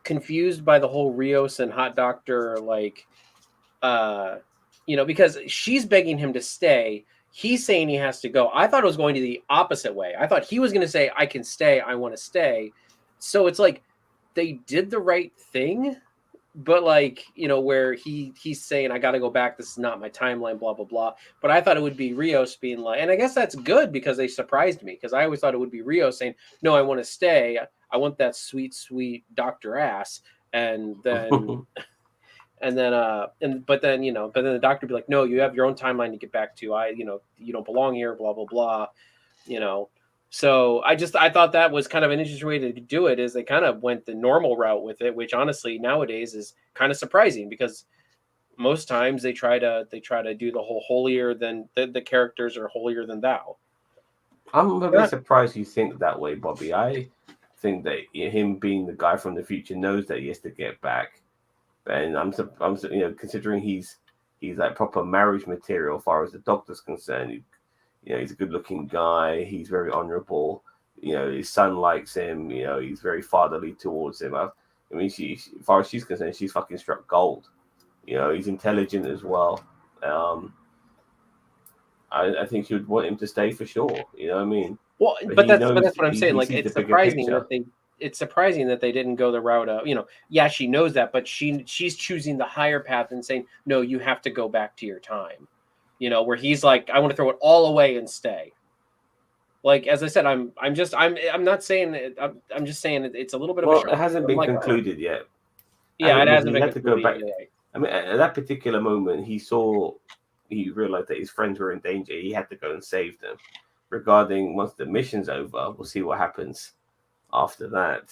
confused by the whole Rios and Hot Doctor, like, because she's begging him to stay. He's saying he has to go. I thought it was going to the opposite way. I thought he was going to say, I can stay. I want to stay. So it's like they did the right thing, but like, where he's saying, I got to go back. This is not my timeline, blah, blah, blah. But I thought it would be Rios being like, and I guess that's good because they surprised me, because I always thought it would be Rios saying, no, I want to stay. I want that sweet, sweet Dr. Ass. And then... but then the doctor would be like, no, you have your own timeline to get back to. You don't belong here, blah, blah, blah, So I thought that was kind of an interesting way to do it, is they kind of went the normal route with it, which honestly nowadays is kind of surprising, because most times they try to do the whole holier than the characters are holier than thou. I'm a bit surprised you think that way, Bobby. I think that him being the guy from the future knows that he has to get back. And I'm considering he's like proper marriage material as far as the Doctor's concerned. He's a good-looking guy. He's very honourable. His son likes him. He's very fatherly towards him. I mean, as far as she's concerned, she's fucking struck gold. He's intelligent as well. I think she would want him to stay for sure. You know what I mean? Well, but that's what I'm saying. Like, it's surprising that they didn't go the route of, yeah, she knows that, but she's choosing the higher path and saying, no, you have to go back to your time. Where he's like, I want to throw it all away and stay. Like, as I said, I'm not saying it, I'm just saying it's a little bit of a shock. It hasn't been concluded yet. Yeah, it hasn't been concluded. He had to go back. I mean, at that particular moment, he realized that his friends were in danger. He had to go and save them. Regarding once the mission's over, we'll see what happens after that.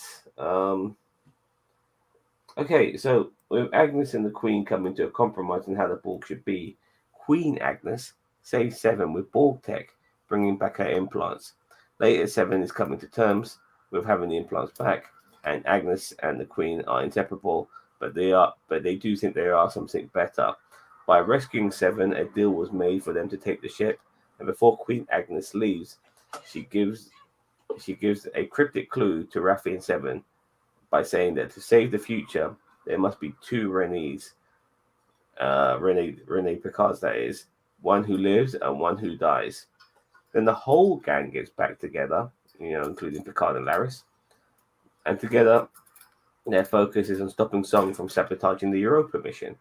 Okay, so with Agnes and the Queen coming to a compromise on how the Borg should be, Queen Agnes saves Seven with Borg tech, bringing back her implants. Later, Seven is coming to terms with having the implants back, and Agnes and the Queen are inseparable, but they do think there are something better. By rescuing Seven, a deal was made for them to take the ship, and before Queen Agnes leaves, she gives a cryptic clue to Raffi and Seven by saying that to save the future, there must be two Renees, Rene Picards, that is, one who lives and one who dies. Then the whole gang gets back together, including Picard and Laris, and together their focus is on stopping Song from sabotaging the Europa mission.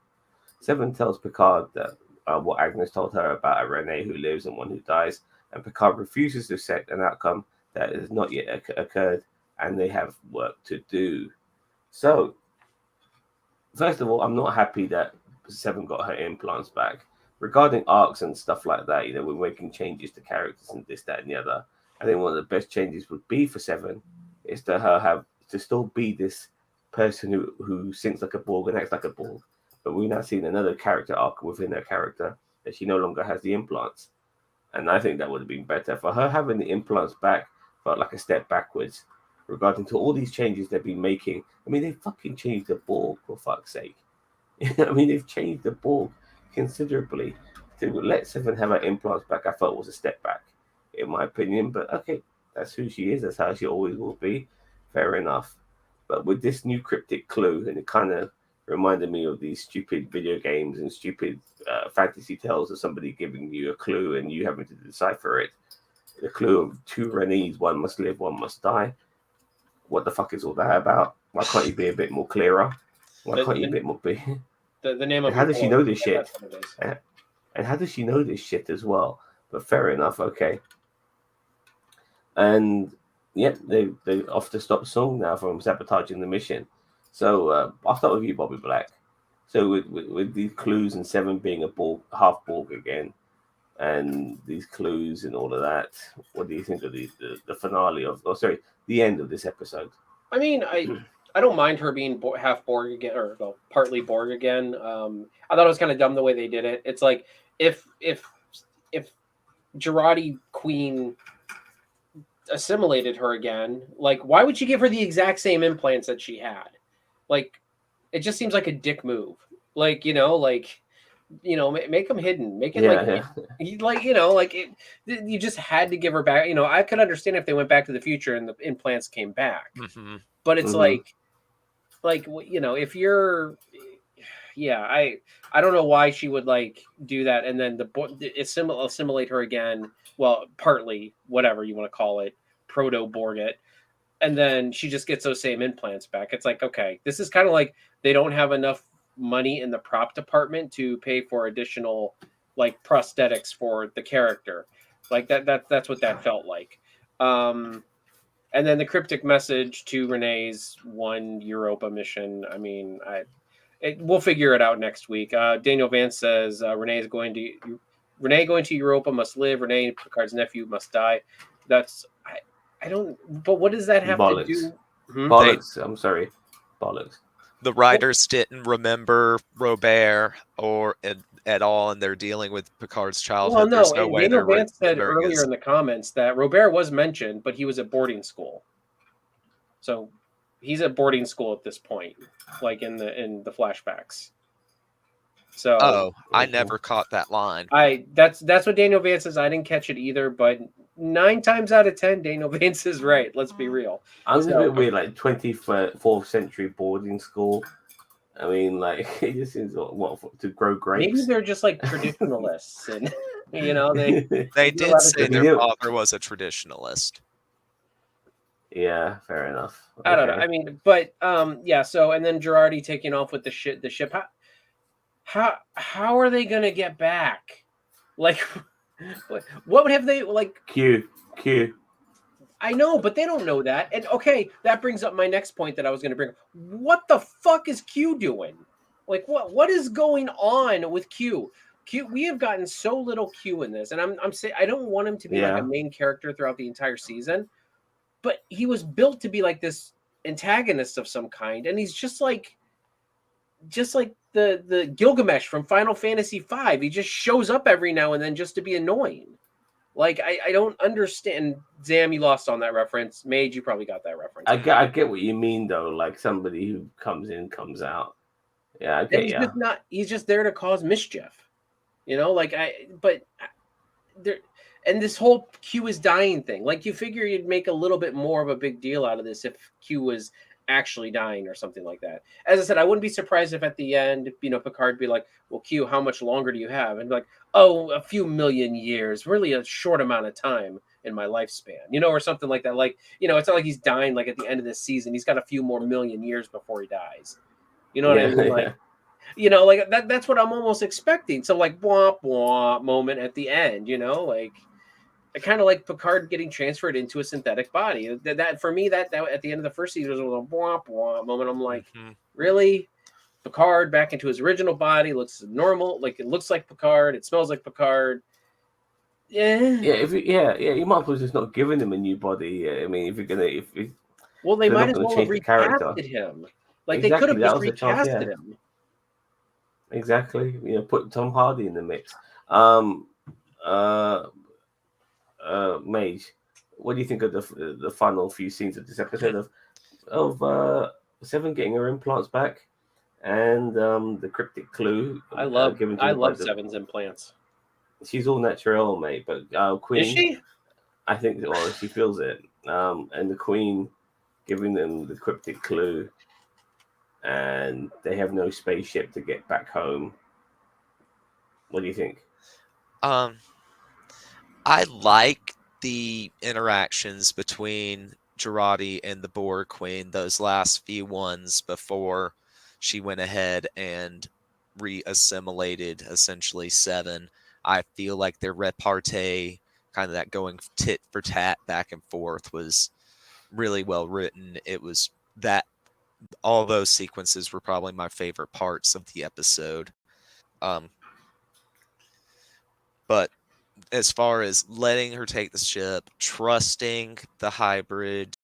Seven tells Picard that what Agnes told her about a Rene who lives and one who dies, and Picard refuses to accept an outcome that has not yet occurred, and they have work to do. So, first of all, I'm not happy that Seven got her implants back. Regarding arcs and stuff like that, we're making changes to characters and this, that, and the other. I think one of the best changes would be for Seven is to still be this person who thinks like a Borg and acts like a Borg. But we've now seen another character arc within her character that she no longer has the implants. And I think that would have been better. For her having the implants back felt like a step backwards regarding to all these changes they've been making. I mean, they fucking changed the Borg, for fuck's sake. I mean, they've changed the Borg considerably. To let Seven have her implants back, I felt was a step back, in my opinion. But okay, that's who she is. That's how she always will be. Fair enough. But with this new cryptic clue, and it kind of reminded me of these stupid video games and stupid fantasy tales of somebody giving you a clue and you having to decipher it. The clue of two Renees, one must live, one must die. What the fuck is all that about? Why can't you be a bit more clearer? Why can't you be a bit more be? The name of how does she know this shit? And how does she know this shit as well? But fair enough, okay. And yeah, they off to stop Song now from sabotaging the mission. So I'll start with you, Bobby Black. So with these clues and Seven being a Borg, half Borg again, and these clues and all of that, what do you think of the finale of? Oh, sorry, the end of this episode. I mean, I don't mind her being half Borg again, or partly Borg again. I thought it was kind of dumb the way they did it. It's like if Jurati Queen assimilated her again, like why would she give her the exact same implants that she had? Like, it just seems like a dick move. Like, make them hidden. Make it you just had to give her back. I could understand if they went back to the future and the implants came back, but it's like if you're, I don't know why she would do that and then assimilate her again. Well, partly whatever you want to call it, proto Borg it. And then she just gets those same implants back. It's like, okay, this is kind of like they don't have enough money in the prop department to pay for additional prosthetics for the character. That's what that felt like. And then the cryptic message to Renee's one Europa mission. I mean, we'll figure it out next week. Daniel Vance says Renee going to Europa must live. Renee, Picard's nephew, must die. That's I don't. But what does that have to do? Bollocks. I'm sorry. Bollocks. The writers didn't remember Robert at all, and they're dealing with Picard's childhood. Well, no. There's no way Daniel Vance said earlier in the comments that Robert was mentioned, but he was at boarding school. So he's at boarding school at this point, in the flashbacks. So I never caught that line. That's what Daniel Vance says. I didn't catch it either, but 9 times out of 10, Daniel Vance is right. Let's be real. I was a bit weird, 24th century boarding school. I mean, it just seems to grow grapes. Maybe they're just traditionalists, and they did say their father was a traditionalist. Yeah, fair enough. I don't know. I mean, but yeah. So and then Girardi taking off with the ship. How are they gonna get back? What have they Q. I know, but they don't know that. And okay, that brings up my next point that I was going to bring. What the fuck is Q doing? What is going on with Q? Q, we have gotten so little Q in this, and I'm saying I don't want him to be a main character throughout the entire season, but he was built to be this antagonist of some kind, and he's just like the Gilgamesh from Final Fantasy V. He just shows up every now and then just to be annoying. Like I don't understand. Zam, you lost on that reference. Mage, you probably got that reference. I get what you mean though. Like somebody who comes in, comes out. Yeah, I And get he's you. just not. He's just there to cause mischief. Like But there, and this whole Q is dying thing. Like you figure you'd make a little bit more of a big deal out of this if Q was actually dying or something like that. As I said, I wouldn't be surprised if at the end, Picard be like, "Well, Q, how much longer do you have?" And be like, "Oh, a few million years. Really, a short amount of time in my lifespan." Or something like that. Like, it's not like he's dying like at the end of this season. He's got a few more million years before he dies. You know what I Yeah, mean? Like, like that's what I'm almost expecting. So like, womp womp moment at the end. Like. I kind of like Picard getting transferred into a synthetic body. That for me, that at the end of the first season was a womp womp moment. I'm like, really? Picard back into his original body, looks normal, like it looks like Picard, it smells like Picard. Yeah. You might as well just not giving him a new body. I mean, if Well, they they're might not as going to well have change the character. recasted him. Like they could Exactly, have that just was a chance. recasted Yeah, him. exactly. Put Tom Hardy in the mix. Um, uh, Mage, what do you think of the final few scenes of this episode of Seven getting her implants back, and the cryptic clue given to I her by love the. Seven's implants. She's all natural, mate, but Is Queen, she? I think, well, she feels it. And the Queen giving them the cryptic clue, and they have no spaceship to get back home. What do you think? I like the interactions between Girardi and the Borg Queen, those last few ones before she went ahead and reassimilated essentially Seven. I feel like their repartee, kind of that going tit for tat back and forth, was really well written. It was that all those sequences were probably my favorite parts of the episode. But as far as letting her take the ship, trusting the hybrid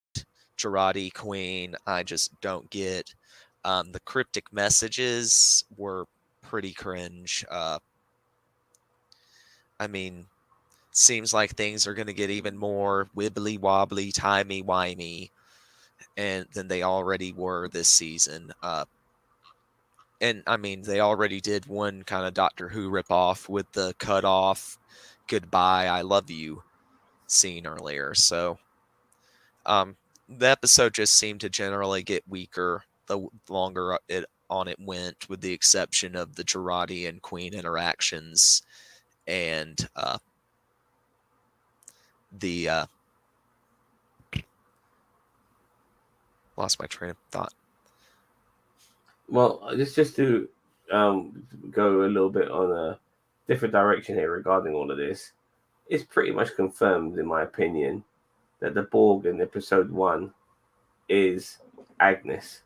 Girardi Queen, I just don't get. The cryptic messages were pretty cringe. I mean, seems like things are going to get even more wibbly wobbly, timey wimey, and than they already were this season. And I mean, they already did one kind of Doctor Who ripoff with the cut off "Goodbye, I love you" scene earlier. So, the episode just seemed to generally get weaker the longer it went, with the exception of the Girardi and Queen interactions and the lost my train of thought. Well, just to go a little bit on a different direction here regarding all of this, it's pretty much confirmed, in my opinion, that the Borg in episode 1 is Agnes.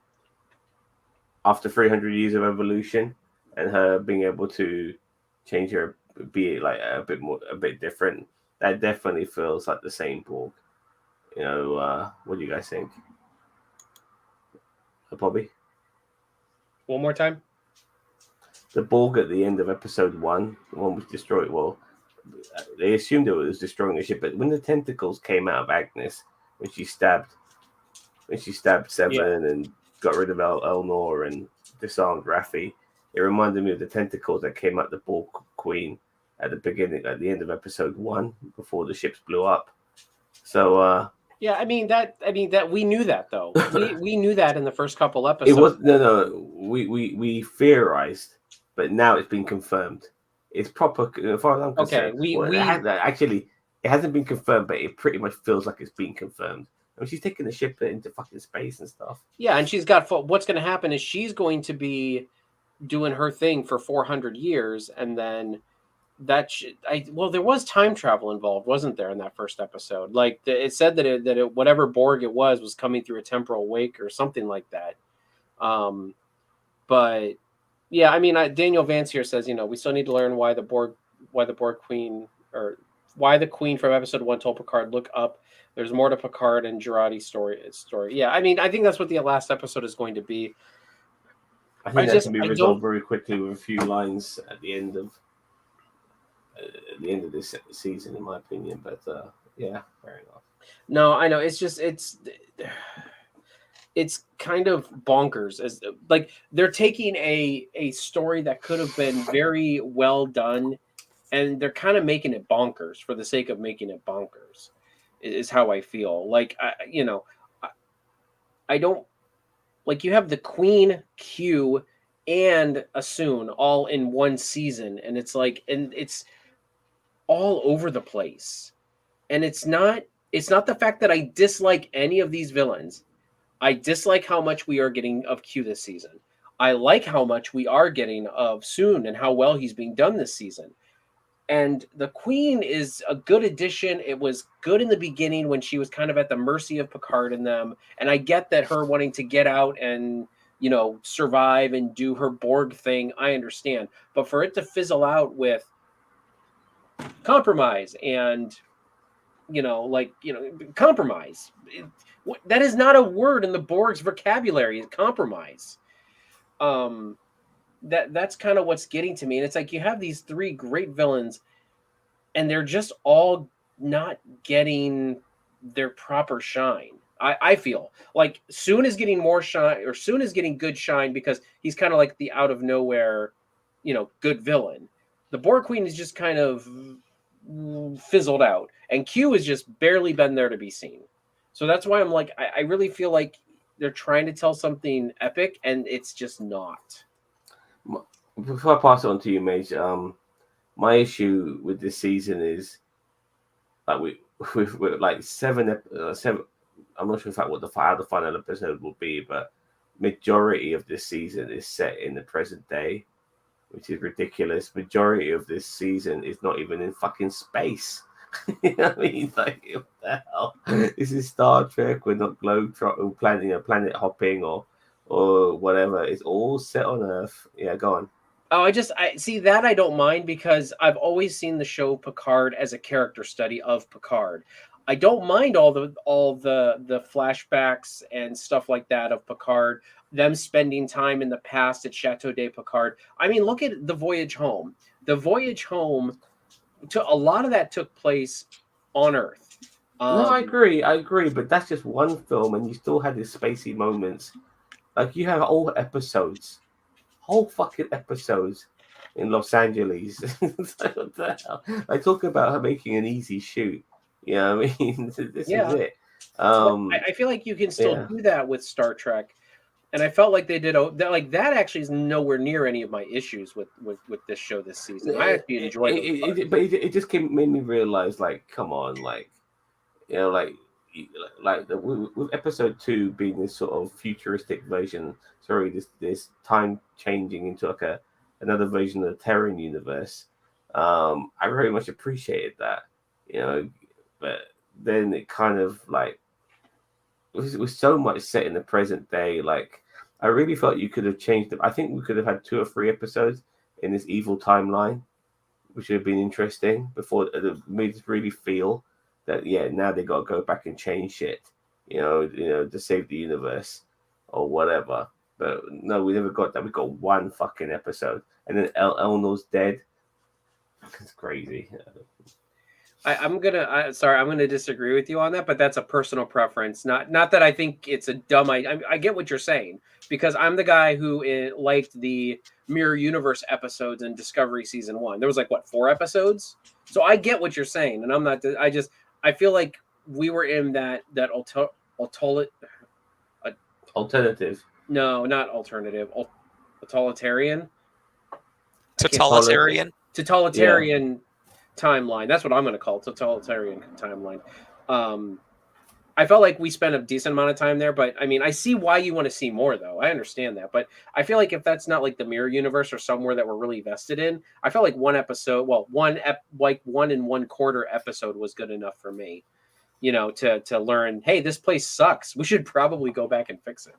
After 300 years of evolution and her being able to change her, be like a bit different, that definitely feels like the same Borg. What do you guys think? Bobby? One more time. The Borg at the end of episode 1, the one was destroyed. Well, they assumed it was destroying the ship, but when the tentacles came out of Agnes, when she stabbed Seven and got rid of Elnor and disarmed Raffi, it reminded me of the tentacles that came out the Borg Queen at the end of episode 1, before the ships blew up. So yeah, I mean that we knew that though. we knew that in the first couple episodes. it was no. We theorized, but now it's been confirmed. It's proper. As far as I'm concerned, it hasn't been confirmed, but it pretty much feels like it's been confirmed. I mean, she's taking the ship into fucking space and stuff. Yeah, and she's got what's going to happen is she's going to be doing her thing for 400 years, and then there was time travel involved, wasn't there, in that first episode? Like it said that whatever Borg it was coming through a temporal wake or something like that. But yeah, I mean, Daniel Vance here says, we still need to learn why the Borg Queen, or why the Queen from episode 1 told Picard, look up. There's more to Picard and Girardi's story. Yeah, I mean, I think that's what the last episode is going to be. I think that can be resolved very quickly with a few lines at the end of at the end of this season, in my opinion. But yeah, fair enough. No, I know. It's just it's kind of bonkers. As like they're taking a story that could have been very well done, and they're kind of making it bonkers for the sake of making it bonkers. Is how I feel. Like I don't like you have the Queen, Q, and Asun all in one season, and it's like, and it's all over the place. And it's not the fact that I dislike any of these villains. I dislike how much we are getting of Q this season. I like how much we are getting of Soon and how well he's being done this season. And the Queen is a good addition. It was good in the beginning when she was kind of at the mercy of Picard and them. And I get that her wanting to get out and, survive and do her Borg thing, I understand. But for it to fizzle out with compromise and compromise. That is not a word in the Borg's vocabulary. Compromise. That's kind of what's getting to me, and it's like you have these three great villains, and they're just all not getting their proper shine. I feel like Soon is getting more shine, or Soon is getting good shine because he's kind of like the out of nowhere, good villain. The Borg Queen is just kind of fizzled out, and Q has just barely been there to be seen. So that's why I'm like, I really feel like they're trying to tell something epic, and it's just not. Before I pass it on to you, Mage, my issue with this season is like with like seven. I'm not sure how the final episode will be, but majority of this season is set in the present day, which is ridiculous. Majority of this season is not even in fucking space. You know what I mean? Like, what the hell? This is Star Trek. We're not globetrotting, planet hopping or whatever. It's all set on Earth. Yeah, go on. Oh, I see that I don't mind because I've always seen the show Picard as a character study of Picard. I don't mind all the flashbacks and stuff like that of Picard, them spending time in the past at Chateau de Picard. I mean, look at the voyage home. The voyage home, to a lot of that took place on Earth. No, I agree, but that's just one film, and you still had these spacey moments. Like you have whole fucking episodes in Los Angeles. Like, what the hell? I talk about her making an easy shoot. You know what I mean? This is it. I feel like you can still do that with Star Trek, and I felt like they did that. Actually, is nowhere near any of my issues with this show this season. I actually enjoyed it, but it just made me realize, like, come on, like, with episode 2 being this sort of futuristic version. Sorry, this time changing into like another version of the Terran universe. I very much appreciated that, but then it kind of like it was so much set in the present day. Like I really felt you could have changed it. I think we could have had 2 or 3 episodes in this evil timeline, which would have been interesting before it made us really feel that now they got to go back and change shit, to save the universe or whatever. But no, we never got that. We got 1 fucking episode, and then Elnor's dead. It's crazy. I'm gonna disagree with you on that, but that's a personal preference. Not that I think it's a dumb idea. I get what you're saying because I'm the guy who liked the Mirror Universe episodes in Discovery season 1. There was 4 episodes, so I get what you're saying, and I'm not. I feel like we were in that alternative. No, not alternative. Totalitarian. Totalitarian timeline. That's what I'm going to call it, totalitarian timeline. I felt like we spent a decent amount of time there, but I mean, I see why you want to see more, though. I understand that, but I feel like if that's not like the Mirror Universe or somewhere that we're really vested in, I felt like 1 episode, 1 and 1/4 episode was good enough for me, to learn, hey, this place sucks. We should probably go back and fix it.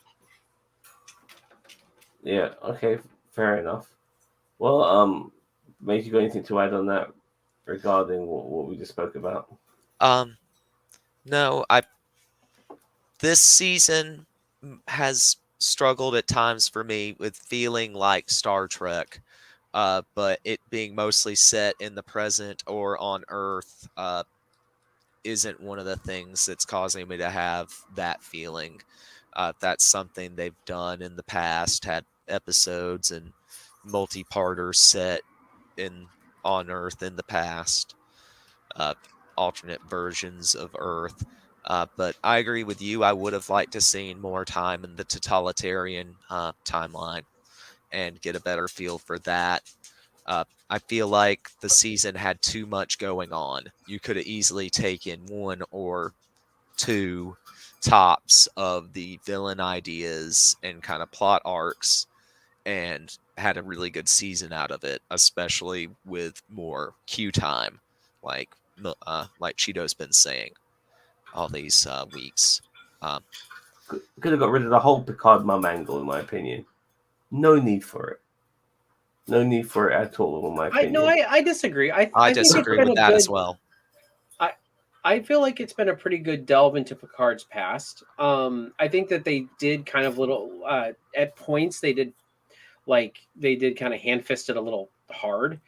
Yeah. Okay. Fair enough. Well, Mate, you got anything to add on that regarding what we just spoke about? No, this season has struggled at times for me with feeling like Star Trek, but it being mostly set in the present or on Earth isn't one of the things that's causing me to have that feeling. That's something they've done in the past, had episodes and multi-parters set on Earth in the past, alternate versions of Earth. But I agree with you. I would have liked to seen more time in the totalitarian timeline and get a better feel for that. I feel like the season had too much going on. You could have easily taken one or two tops of the villain ideas and kind of plot arcs and had a really good season out of it, especially with more queue time, like Cheeto's been saying all these weeks. Could have got rid of the whole Picard mum angle, in my opinion. No need for it. No need for it at all, in my opinion. I disagree. I think disagree with that as well. I feel like it's been a pretty good delve into Picard's past. I think that they did kind of little at points they did kind of hand-fisted a little hard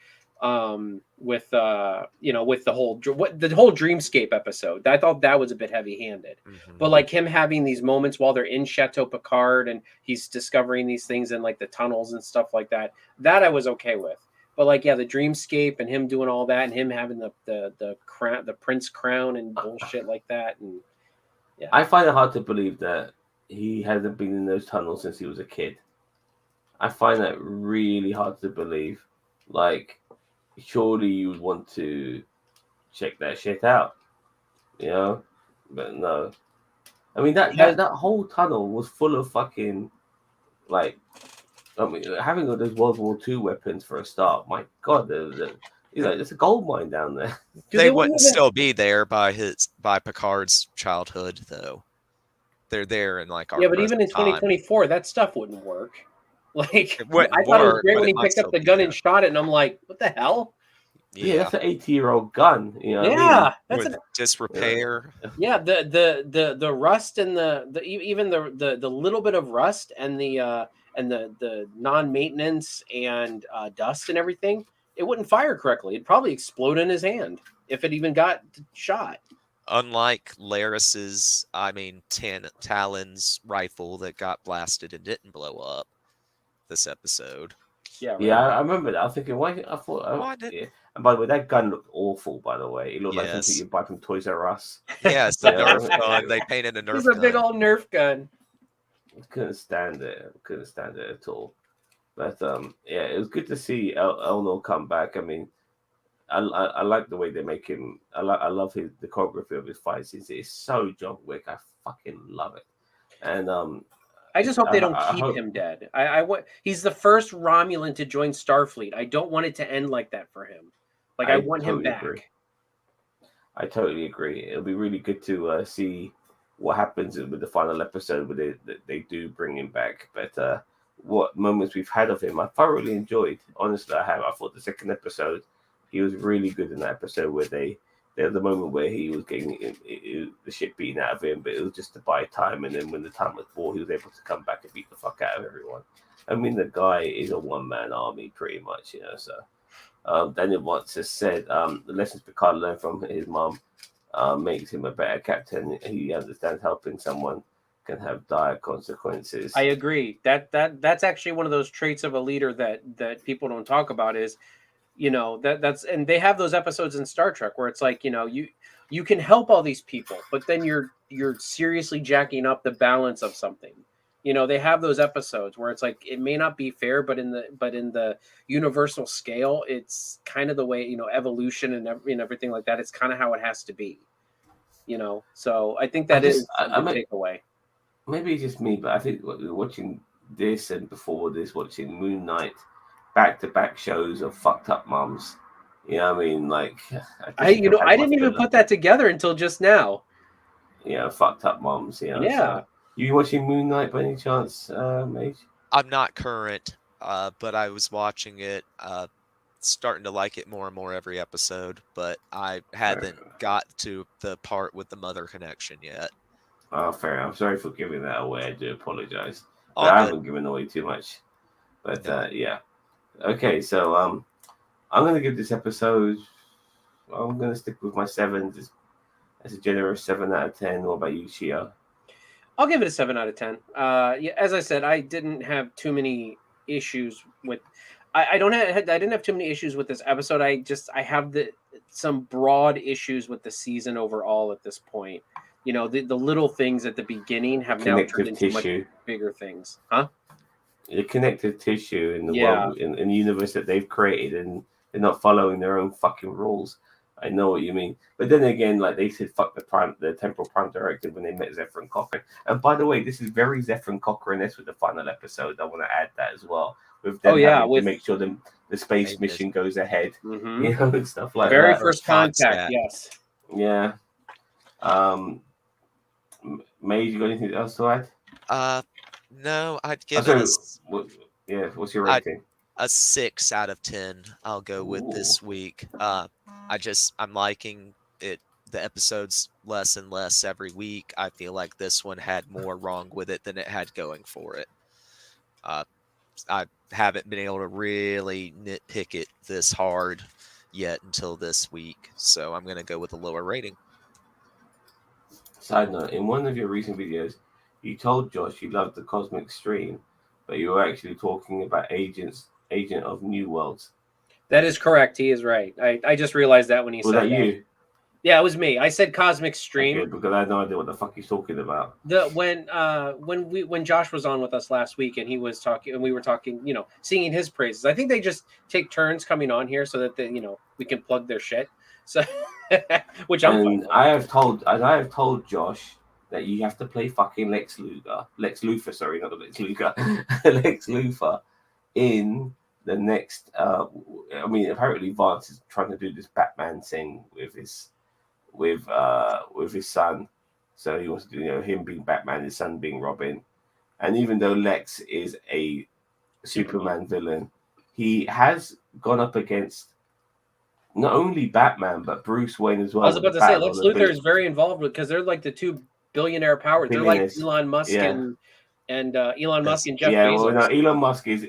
with with the whole Dreamscape episode. I thought that was a bit heavy-handed. Mm-hmm. But like him having these moments while they're in Chateau Picard and he's discovering these things in like the tunnels and stuff like that I was okay with. But like, yeah, the Dreamscape and him doing all that and him having the crown, the prince crown and bullshit like that. And yeah, I find it hard to believe that he hasn't been in those tunnels since he was a kid. I find that really hard to believe. Like, surely you would want to check that shit out, But no. I mean, that whole tunnel was full of fucking, like, I mean, having all those World War II weapons for a start. My God, there's a gold mine down there. They wouldn't still be there by Picard's childhood, though. They're there in like our but even in 2024, that stuff wouldn't work. Like, I thought it was great when he picked up the gun and shot it, and I'm like, what the hell? Yeah, that's an 80-year-old gun. That's with disrepair. Yeah, the rust and even the little bit of rust and the non-maintenance and dust and everything, it wouldn't fire correctly. It'd probably explode in his hand if it even got shot. Unlike Laris's, Talon's rifle that got blasted and didn't blow up this episode. Yeah, right. Yeah, I remember that. I was thinking, why? I thought, yeah. And by the way, that gun looked awful. By the way, it looked like something you buy from Toys R Us. Yes, the Nerf gun. They painted a Nerf gun. It's a big old Nerf gun. Couldn't stand it. Couldn't stand it at all. But yeah, it was good to see Elnor come back. I mean, I like the way they make him. I love the choreography of his fight scenes. It's so John Wick. I fucking love it. And I just hope they don't keep him dead. He's the first Romulan to join Starfleet. I don't want it to end like that for him. Like I want him back. Agree. I totally agree. It'll be really good to see what happens with the final episode where they do bring him back. But what moments we've had of him, I thoroughly enjoyed. Honestly, I have. I thought the second episode, he was really good in that episode where there's the moment where he was getting the shit beaten out of him, but it was just to buy time. And then when the time was bought, he was able to come back and beat the fuck out of everyone. I mean, the guy is a one-man army pretty much, So Daniel Watts has said the lessons Picard learned from his mom makes him a better captain. He understands helping someone can have dire consequences. I agree. That's actually one of those traits of a leader that people don't talk about is, that's and they have those episodes in Star Trek where it's like, you can help all these people, but then you're seriously jacking up the balance of something. They have those episodes where it's like it may not be fair, but in the universal scale, it's kind of the way evolution and everything like that. It's kind of how it has to be. So I think that is a good takeaway. Maybe it's just me, but I think watching this and before this, watching Moon Knight, back-to-back shows of fucked up mums. You know what I mean? Like, I didn't even put that together until just now. Fucked up mums. Yeah. So, you watching Moon Knight by any chance, Mage? I'm not current, but I was watching it, starting to like it more and more every episode, but I haven't got to the part with the mother connection yet. Oh, fair. I'm sorry for giving that away. I do apologize. I haven't given away too much. But yeah. Okay, so I'm gonna give this episode. I'm gonna stick with my 7 just as a generous 7 out of 10. What about you, Chia? I'll give it a 7 out of 10. Yeah, as I said, I didn't have too many issues with. I don't have. I didn't have too many issues with this episode. I have some broad issues with the season overall at this point. You know, the little things at the beginning have now turned Connective into much tissue. bigger things, huh? The connective tissue in the Yeah. world, in the universe that they've created, and they're not following their own fucking rules. I know what you mean, but then again, like they said, fuck the temporal prime directive when they met Zephyr and Cochrane. And by the way, this is very Zephyr and Cochrane-esque with the final episode. I want to add that as well, with them having to make sure the space mission goes ahead, mm-hmm. you know, and stuff like very that. first contact, yes. Yeah. Mage, you got anything else to add? No, I'd give it what's your rating? A 6 out of 10. I'll go with this week. I'm liking it. The episodes less and less every week. I feel like this one had more wrong with it than it had going for it. I haven't been able to really nitpick it this hard yet until this week, so I'm going to go with a lower rating. Side note, in one of your recent videos, you told Josh you loved the Cosmic Stream, but you were actually talking about Agent of New Worlds. That is correct. He is right. I just realized that when he said that. Was that you? Yeah, it was me. I said Cosmic Stream. Okay, because I had no idea what the fuck he's talking about. When Josh was on with us last week and he was talking and we were talking, you know, singing his praises. I think they just take turns coming on here so that we can plug their shit. So, which I'm fine with. I have told Josh that you have to play fucking Lex Luthor, sorry, not the Lex Luthor, Lex Luthor in the next. I mean, apparently Vance is trying to do this Batman thing with his son. So he wants to do, him being Batman, his son being Robin. And even though Lex is a Superman villain, he has gone up against not only Batman but Bruce Wayne as well. I was about to say Lex Luthor is very involved because they're like the two billionaire powers. They're like Elon Musk and Elon Musk and Jeff Bezos. Well, no, Elon Musk is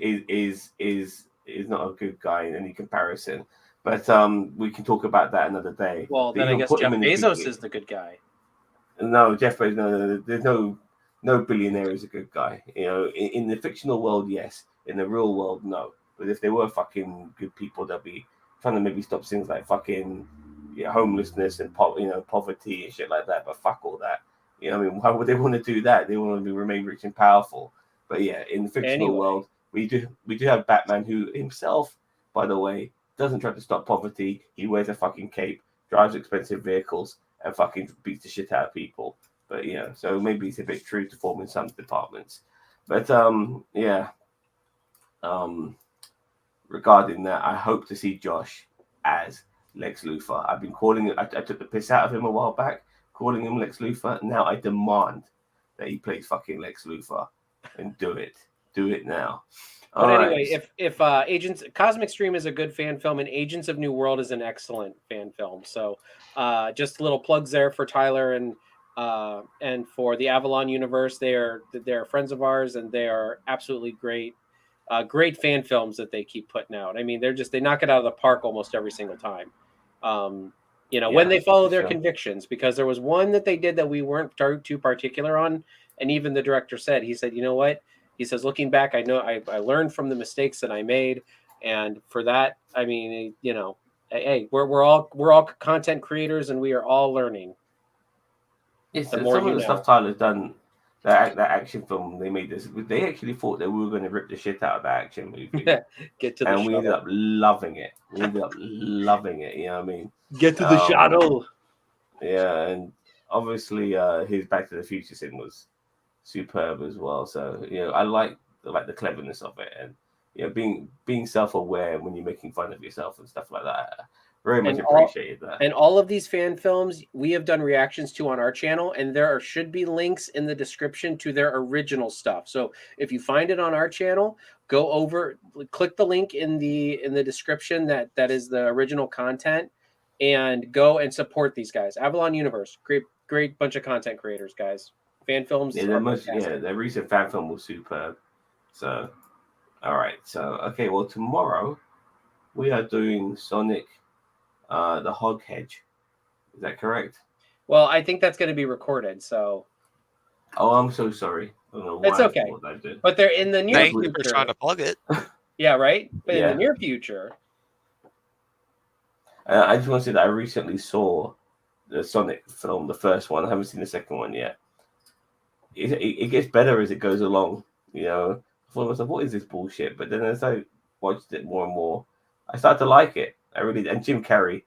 not a good guy in any comparison. But we can talk about that another day. Well, then I guess Jeff Bezos is the good guy. No, Jeff Bezos. No, there's no billionaire is a good guy. You know, in the fictional world, yes. In the real world, no. But if they were fucking good people, they'll be trying to maybe stop things like fucking homelessness and poverty and shit like that. But fuck all that. You know, I mean, why would they want to do that? They want to remain rich and powerful. But yeah, in the fictional world, we do have Batman, who himself, by the way, doesn't try to stop poverty. He wears a fucking cape, drives expensive vehicles, and fucking beats the shit out of people. But so maybe it's a bit true to form in some departments. But regarding that, I hope to see Josh as Lex Luthor. I've been calling it. I took the piss out of him a while back, calling him Lex Luthor. Now I demand that he plays fucking Lex Luthor, and do it. Do it now. But anyway, if Cosmic Stream is a good fan film and Agents of New World is an excellent fan film. So just little plugs there for Tyler and for the Avalon universe. They're friends of ours and they are absolutely great. Great fan films that they keep putting out. I mean, they knock it out of the park almost every single time. When they follow their convictions, because there was one that they did that we weren't too particular on. And even the director said, he said, you know what? He says, looking back, I know I learned from the mistakes that I made. And for that, I mean, hey, we're all content creators and we are all learning. Yes, some of the stuff Tyler's done, that action film they made they actually thought that we were going to rip the shit out of that action movie. And we ended up loving it. You know what I mean? Get to the shuttle. Yeah, and obviously his Back to the Future scene was superb as well. So I like the cleverness of it, and being self-aware when you're making fun of yourself and stuff like that. Very much appreciated that. And all of these fan films we have done reactions to on our channel, and there should be links in the description to their original stuff. So if you find it on our channel, go over, click the link in the description that is the original content, and go and support these guys. Avalon Universe, great bunch of content creators, guys. Fan films. Yeah, their recent fan film was superb. So All right. So okay. Well, tomorrow we are doing Sonic, the Hog Hedge. Is that correct? Well, I think that's going to be recorded, so Oh, I'm so sorry. I don't know it's why I okay. thought I did. But they're in the near Thank future. you for trying to plug it. Yeah, right. But in Yeah. the near future, I just want to say that I recently saw the Sonic film, the first one. I haven't seen the second one yet. It gets better as it goes along. You know, I thought to myself, what is this bullshit? But then as I watched it more and more, I started to like it. I really and Jim Carrey.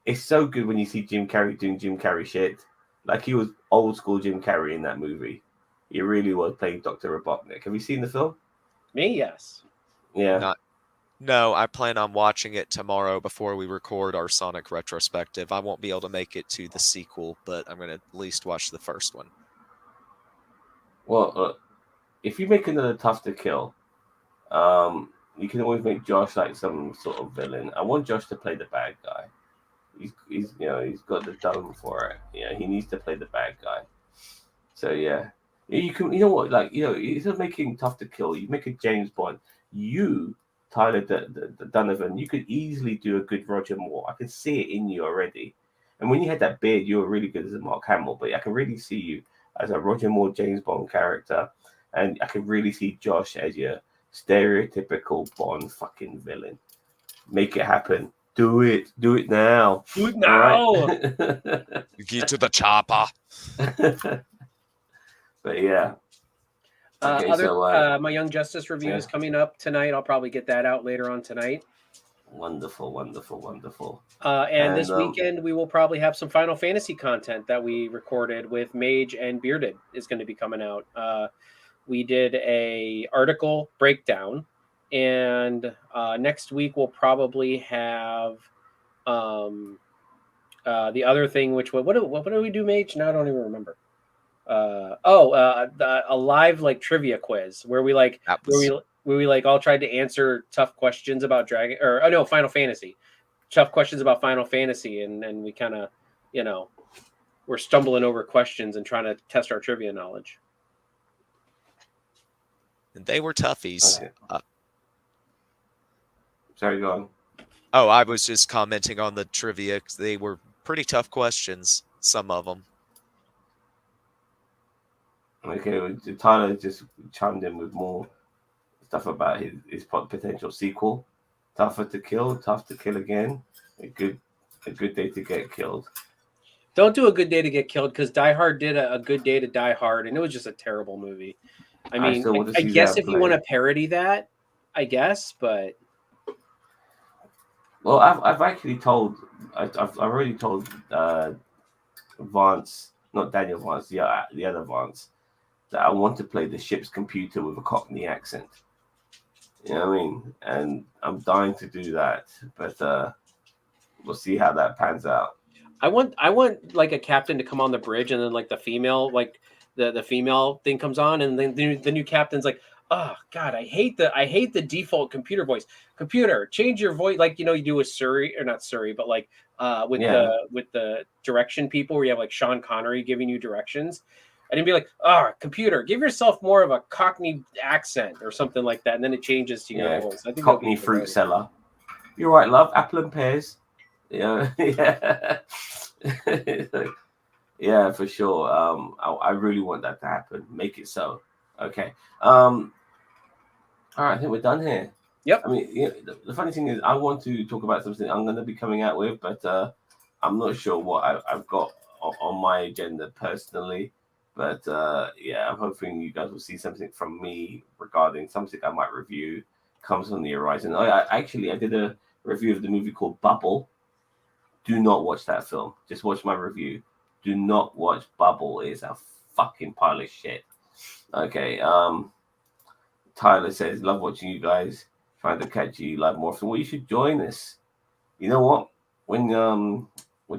It's so good when you see Jim Carrey doing Jim Carrey shit. Like he was old school Jim Carrey in that movie. He really was playing Dr. Robotnik. Have you seen the film? me, yes. Yeah. No, I plan on watching it tomorrow before we record our Sonic retrospective. I won't be able to make it to the sequel, but I'm going to at least watch the first one. Well, if you make another Tough to Kill, you can always make Josh like some sort of villain. I want Josh to play the bad guy. He's he's got the dome for it. Yeah, he needs to play the bad guy. So yeah, you can like instead of making Tough to Kill, you make a James Bond. You Tyler the Donovan, you could easily do a good Roger Moore. I can see it in you already. And when you had that beard, you were really good as a Mark Hamill. But I can really see you as a Roger Moore James Bond character, and I can really see Josh as your stereotypical Bond fucking villain. Make it happen. Do it. Do it now. Do it now. All right? Get to the chopper. But yeah. Okay, my Young Justice review is coming up tonight. I'll probably get that out later on tonight. Wonderful, wonderful, wonderful. And this weekend we will probably have some Final Fantasy content that we recorded with Mage and Bearded is going to be coming out. We did a article breakdown, and next week we'll probably have the other thing, which what do we do, Mage? Now I don't even remember. A live like trivia quiz where we like where we like all tried to answer tough questions about Final Fantasy, tough questions about Final Fantasy, and we kind of we're stumbling over questions and trying to test our trivia knowledge. And they were toughies. Okay. Sorry, go on. Oh, I was just commenting on the trivia because they were pretty tough questions, some of them. Okay, Tyler just chimed in with more stuff about his potential sequel. Tough to Kill again. A good day to get killed. Don't do A Good Day to Get Killed, because Die Hard did a Good Day to Die Hard, and it was just a terrible movie. I mean, I guess if you want to parody that, I guess, but well, I've actually told I've already told Vance, not Daniel Vance, the other Vance, that I want to play the ship's computer with a Cockney accent. You know what I mean? And I'm dying to do that, but we'll see how that pans out. I want like a captain to come on the bridge, and then like the female, like the female thing comes on, and then the new captain's like, oh God, I hate the default computer voice. Computer, change your voice, like you do with Surrey, or not Surrey, but like with the direction people, where you have like Sean Connery giving you directions. And it'd be like, computer, give yourself more of a Cockney accent or something like that, and then it changes to your voice. I think Cockney fruit seller. You're right, love. Apple and pears. Yeah, yeah, for sure. I really want that to happen. Make it so. Okay. All right, I think we're done here. Yep. I mean, the funny thing is, I want to talk about something I'm going to be coming out with, but I'm not sure what I've got on my agenda personally. But I'm hoping you guys will see something from me regarding something I might review comes on the horizon. I did a review of the movie called Bubble. Do not watch that film. Just watch my review. Do not watch Bubble. It's a fucking pile of shit. Okay. Tyler says, love watching you guys. Trying to catch you live more often. Well, you should join us. You know what? When do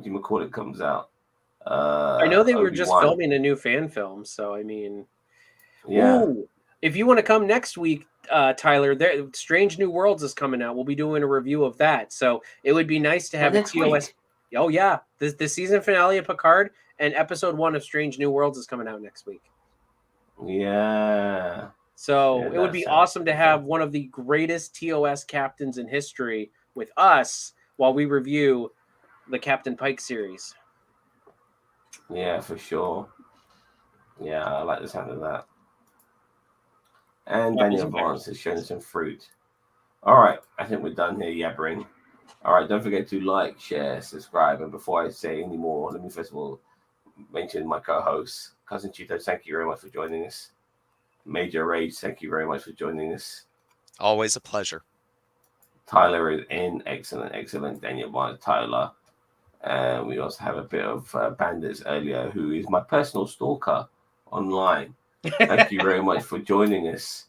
you call it comes out? I know they were just filming a new fan film, so I mean, yeah. Ooh, if you want to come next week, Tyler, Strange New Worlds is coming out. We'll be doing a review of that, so it would be nice to have a TOS. Week. Oh yeah, the season finale of Picard and episode 1 of Strange New Worlds is coming out next week. Yeah. So Yeah, it would that be sounds awesome to awesome. have one of the greatest TOS captains in history with us while we review the Captain Pike series. Yeah, for sure. Yeah, I like the sound of that. And Apples Daniel and pears. Vance has shown us some fruit. All right, I think we're done here, yabbering. All right, don't forget to like, share, subscribe. And before I say any more, let me first of all mention my co-host, Cousin Cheeto. Thank you very much for joining us. Major Rage, thank you very much for joining us. Always a pleasure. Tyler is in. Excellent. Daniel Vance, Tyler. And we also have a bit of Bandits earlier, who is my personal stalker online. Thank you very much for joining us.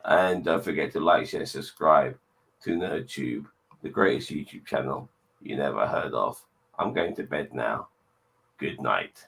And don't forget to like, share, subscribe to NerdTube, the greatest YouTube channel you never heard of. I'm going to bed now. Good night.